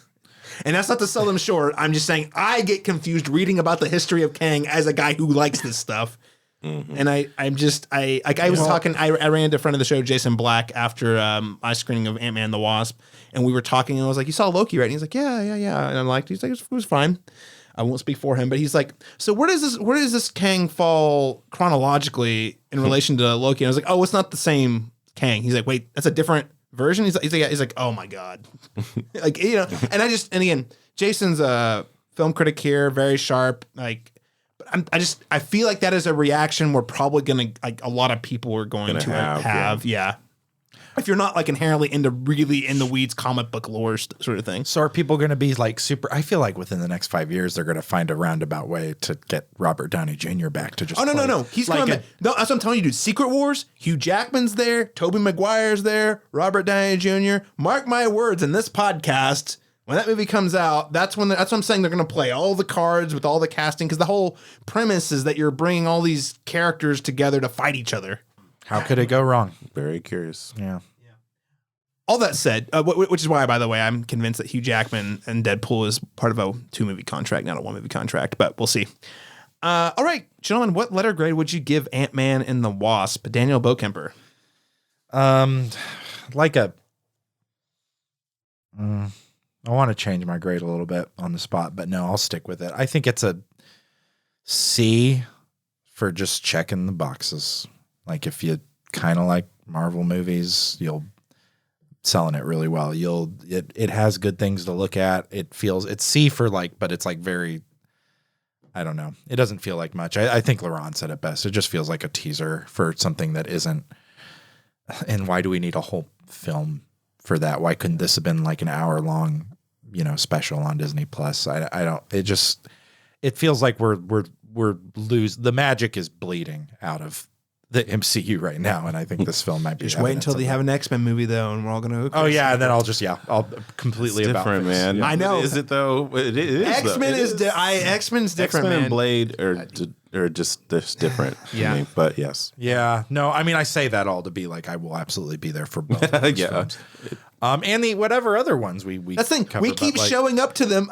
And that's not to sell them short. I'm just saying I get confused reading about the history of Kang as a guy who likes this stuff. And I ran into a friend of the show, Jason Black, after my screening of Ant-Man and the Wasp, and we were talking, and I was like, "You saw Loki, right?" And he's like, "Yeah." And I'm like, it was fine. I won't speak for him, but he's like, "So where does this Kang fall chronologically in relation to Loki?" And I was like, "Oh, it's not the same Kang." He's like, "Wait, that's a different version?" He's like, "Oh my god," like, you know. And again, Jason's a film critic here, very sharp, like. I feel like that is a reaction we're probably going to, like, a lot of people are going to have. Yeah. If you're not like inherently into really in the weeds comic book lore sort of thing. So are people going to be like super, I feel like within the next 5 years, they're going to find a roundabout way to get Robert Downey Jr. back to just. Oh, no. He's like coming back. No, that's what I'm telling you, dude. Secret Wars, Hugh Jackman's there, Tobey Maguire's there, Robert Downey Jr. Mark my words in this podcast. When that movie comes out, that's what I'm saying. They're going to play all the cards with all the casting, because the whole premise is that you're bringing all these characters together to fight each other. How could it go wrong? Very curious. Yeah. All that said, which is why, by the way, I'm convinced that Hugh Jackman and Deadpool is part of a 2-movie contract, not a 1-movie contract, but we'll see. All right, gentlemen, what letter grade would you give Ant-Man and the Wasp? Daniel Bokemper. I want to change my grade a little bit on the spot, but no, I'll stick with it. I think it's a C for just checking the boxes. Like, if you kind of like Marvel movies, you'll selling it really well. It has good things to look at. It's C for like, but it's like very, I don't know. It doesn't feel like much. I think Laron said it best. It just feels like a teaser for something that isn't. And why do we need a whole film for that? Why couldn't this have been like an hour-long, special on Disney Plus? I don't. It feels like we're the magic is bleeding out of the MCU right now, and I think this film might be. Just wait until they have an X-Men movie though, and we're all gonna. Oh yeah, and then I'll completely it's about different, this. man. Yeah. I know. Is it though? It is. X-Men is X-Men's different. X-Men man. and Blade are just different. Yeah. To me, but yes. Yeah. No, I mean, I say that all to be like, I will absolutely be there for both of those films. And the whatever other ones we that's the thing. cover, We keep showing up to them.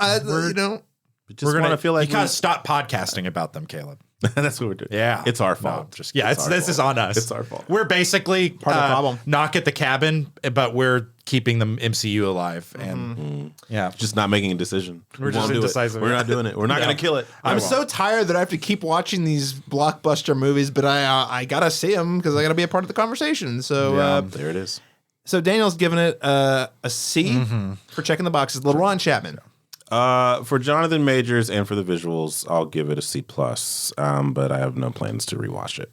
We just we're gonna feel like you gotta stop podcasting about them, Caleb. that's what we're doing. Yeah, it's our fault. No, this is on us. It's our fault. We're basically part of the problem. Knock at the cabin, but we're keeping the MCU alive, and just not making a decision. We're just indecisive. We're not doing it. We're not going to kill it. I'm so tired that I have to keep watching these blockbuster movies, but I gotta see them because I gotta be a part of the conversation. So there it is. So Daniel's giving it a C for checking the boxes. Laron Chapman. For Jonathan Majors and for the visuals, I'll give it a C+. But I have no plans to rewatch it.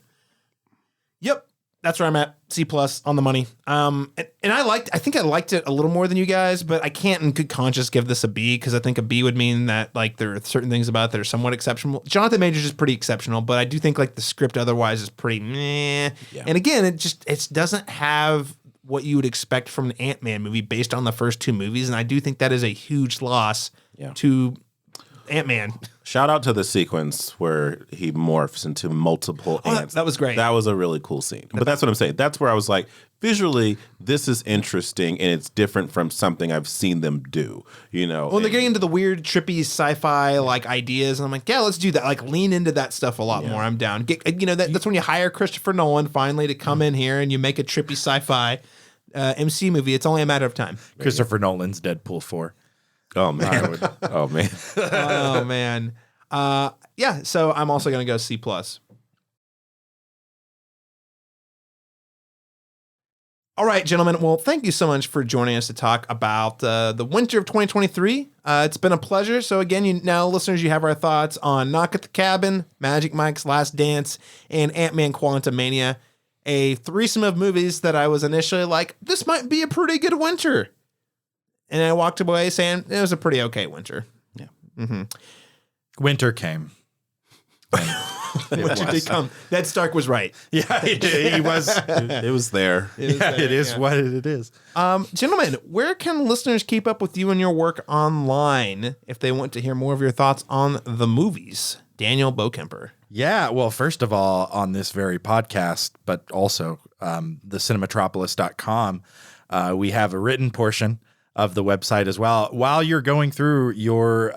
Yep, that's where I'm at. C+ on the money. And I think I liked it a little more than you guys, but I can't in good conscience give this a B because I think a B would mean that like there are certain things about it that are somewhat exceptional. Jonathan Majors is pretty exceptional, but I do think like the script otherwise is pretty meh. Yeah. And again, it doesn't have what you would expect from an Ant-Man movie based on the first 2 movies, and I do think that is a huge loss to Ant-Man. Shout out to the sequence where he morphs into multiple ants. That was great. That was a really cool scene. But that's what I'm saying. That's where I was like, visually, this is interesting and it's different from something I've seen them do. Well, they're getting into the weird, trippy sci-fi like ideas, and I'm like, yeah, let's do that. Like, lean into that stuff a lot more. I'm down. That's when you hire Christopher Nolan finally to come in here and you make a trippy sci-fi MC movie. It's only a matter of time. Christopher Nolan's Deadpool 4. Oh man! Oh man! Oh man! Yeah. So I'm also gonna go C+. All right, gentlemen. Well, thank you so much for joining us to talk about the winter of 2023. It's been a pleasure. So again, listeners, you have our thoughts on Knock at the Cabin, Magic Mike's Last Dance, and Ant-Man Quantumania, a threesome of movies that I was initially like, this might be a pretty good winter. And I walked away saying it was a pretty okay winter. Yeah. Mm-hmm. Winter came. Winter did come. Ned Stark was right. Yeah, he was. It was there. It is what it is. Gentlemen, where can listeners keep up with you and your work online if they want to hear more of your thoughts on the movies? Daniel Bokemper. Yeah, well, first of all, on this very podcast, but also the cinematropolis.com, we have a written portion of the website as well. While you're going through your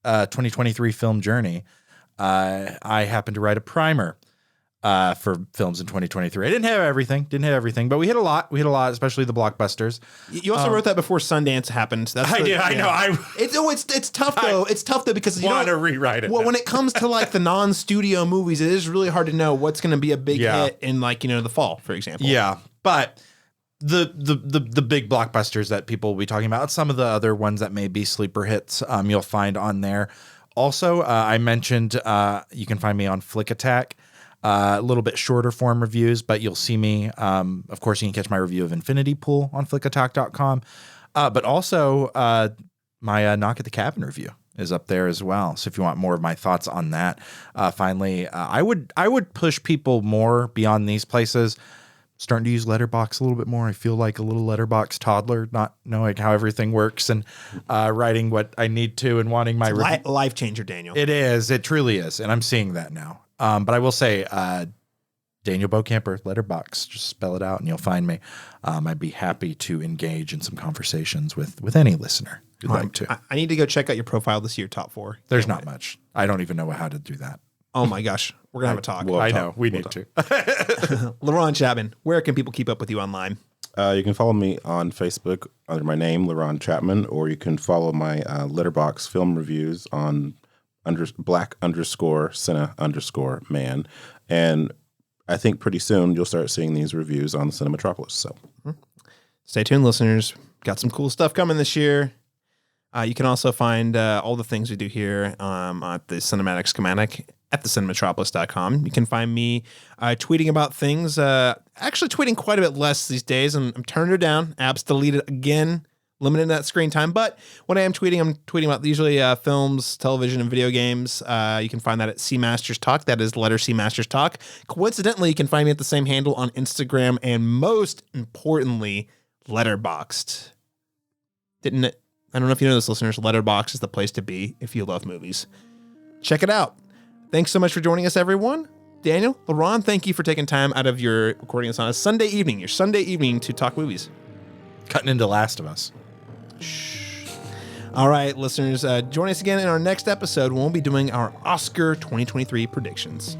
2023 film journey, I happened to write a primer for films in 2023. I didn't have everything, but we hit a lot. Especially the blockbusters. You also wrote that before Sundance happened. I did. I know. It's tough though. It's tough though because you want to rewrite it. Well, when it comes to like the non-studio movies, it is really hard to know what's going to be a big hit in like the fall, for example. Yeah, but the big blockbusters that people will be talking about, some of the other ones that may be sleeper hits, you'll find on there. Also, I mentioned you can find me on Flick Attack. A little bit shorter form reviews, but you'll see me. Of course, you can catch my review of Infinity Pool on flickattack.com. But also, my Knock at the Cabin review is up there as well. So if you want more of my thoughts on that, finally, I would push people more beyond these places. Starting to use Letterboxd a little bit more. I feel like a little Letterboxd toddler, not knowing how everything works and writing what I need to and wanting my life changer, Daniel. It is. It truly is, and I'm seeing that now. But I will say, Daniel Bokemper, Letterboxd, just spell it out and you'll find me. I'd be happy to engage in some conversations with any listener who'd like to. I need to go check out your profile this year, top 4. There's not much. I don't even know how to do that. Oh my gosh. We're going to have a talk. I know. We need to. Laron Chapman, where can people keep up with you online? You can follow me on Facebook under my name, Laron Chapman, or you can follow my Letterboxd film reviews on black_Cinna_man. And I think pretty soon you'll start seeing these reviews on the Cinematropolis. So stay tuned, listeners. Got some cool stuff coming this year. You can also find all the things we do here at the Cinematic Schematic at thecinematropolis.com. You can find me tweeting about things, actually tweeting quite a bit less these days. I'm turning it down. Apps deleted again, limiting that screen time. But when I am tweeting, I'm tweeting about usually films, television, and video games. You can find that at C Masters Talk. That is letter C Masters Talk. Coincidentally, you can find me at the same handle on Instagram and most importantly, Letterboxd. I don't know if you know this, listeners. Letterboxd is the place to be if you love movies. Check it out. Thanks so much for joining us, everyone. Daniel, Laron, thank you for taking time out of your recording us on a Sunday evening, your Sunday evening to talk movies. Cutting into Last of Us. Shh. All right, listeners, join us again in our next episode when we'll be doing our Oscar 2023 predictions.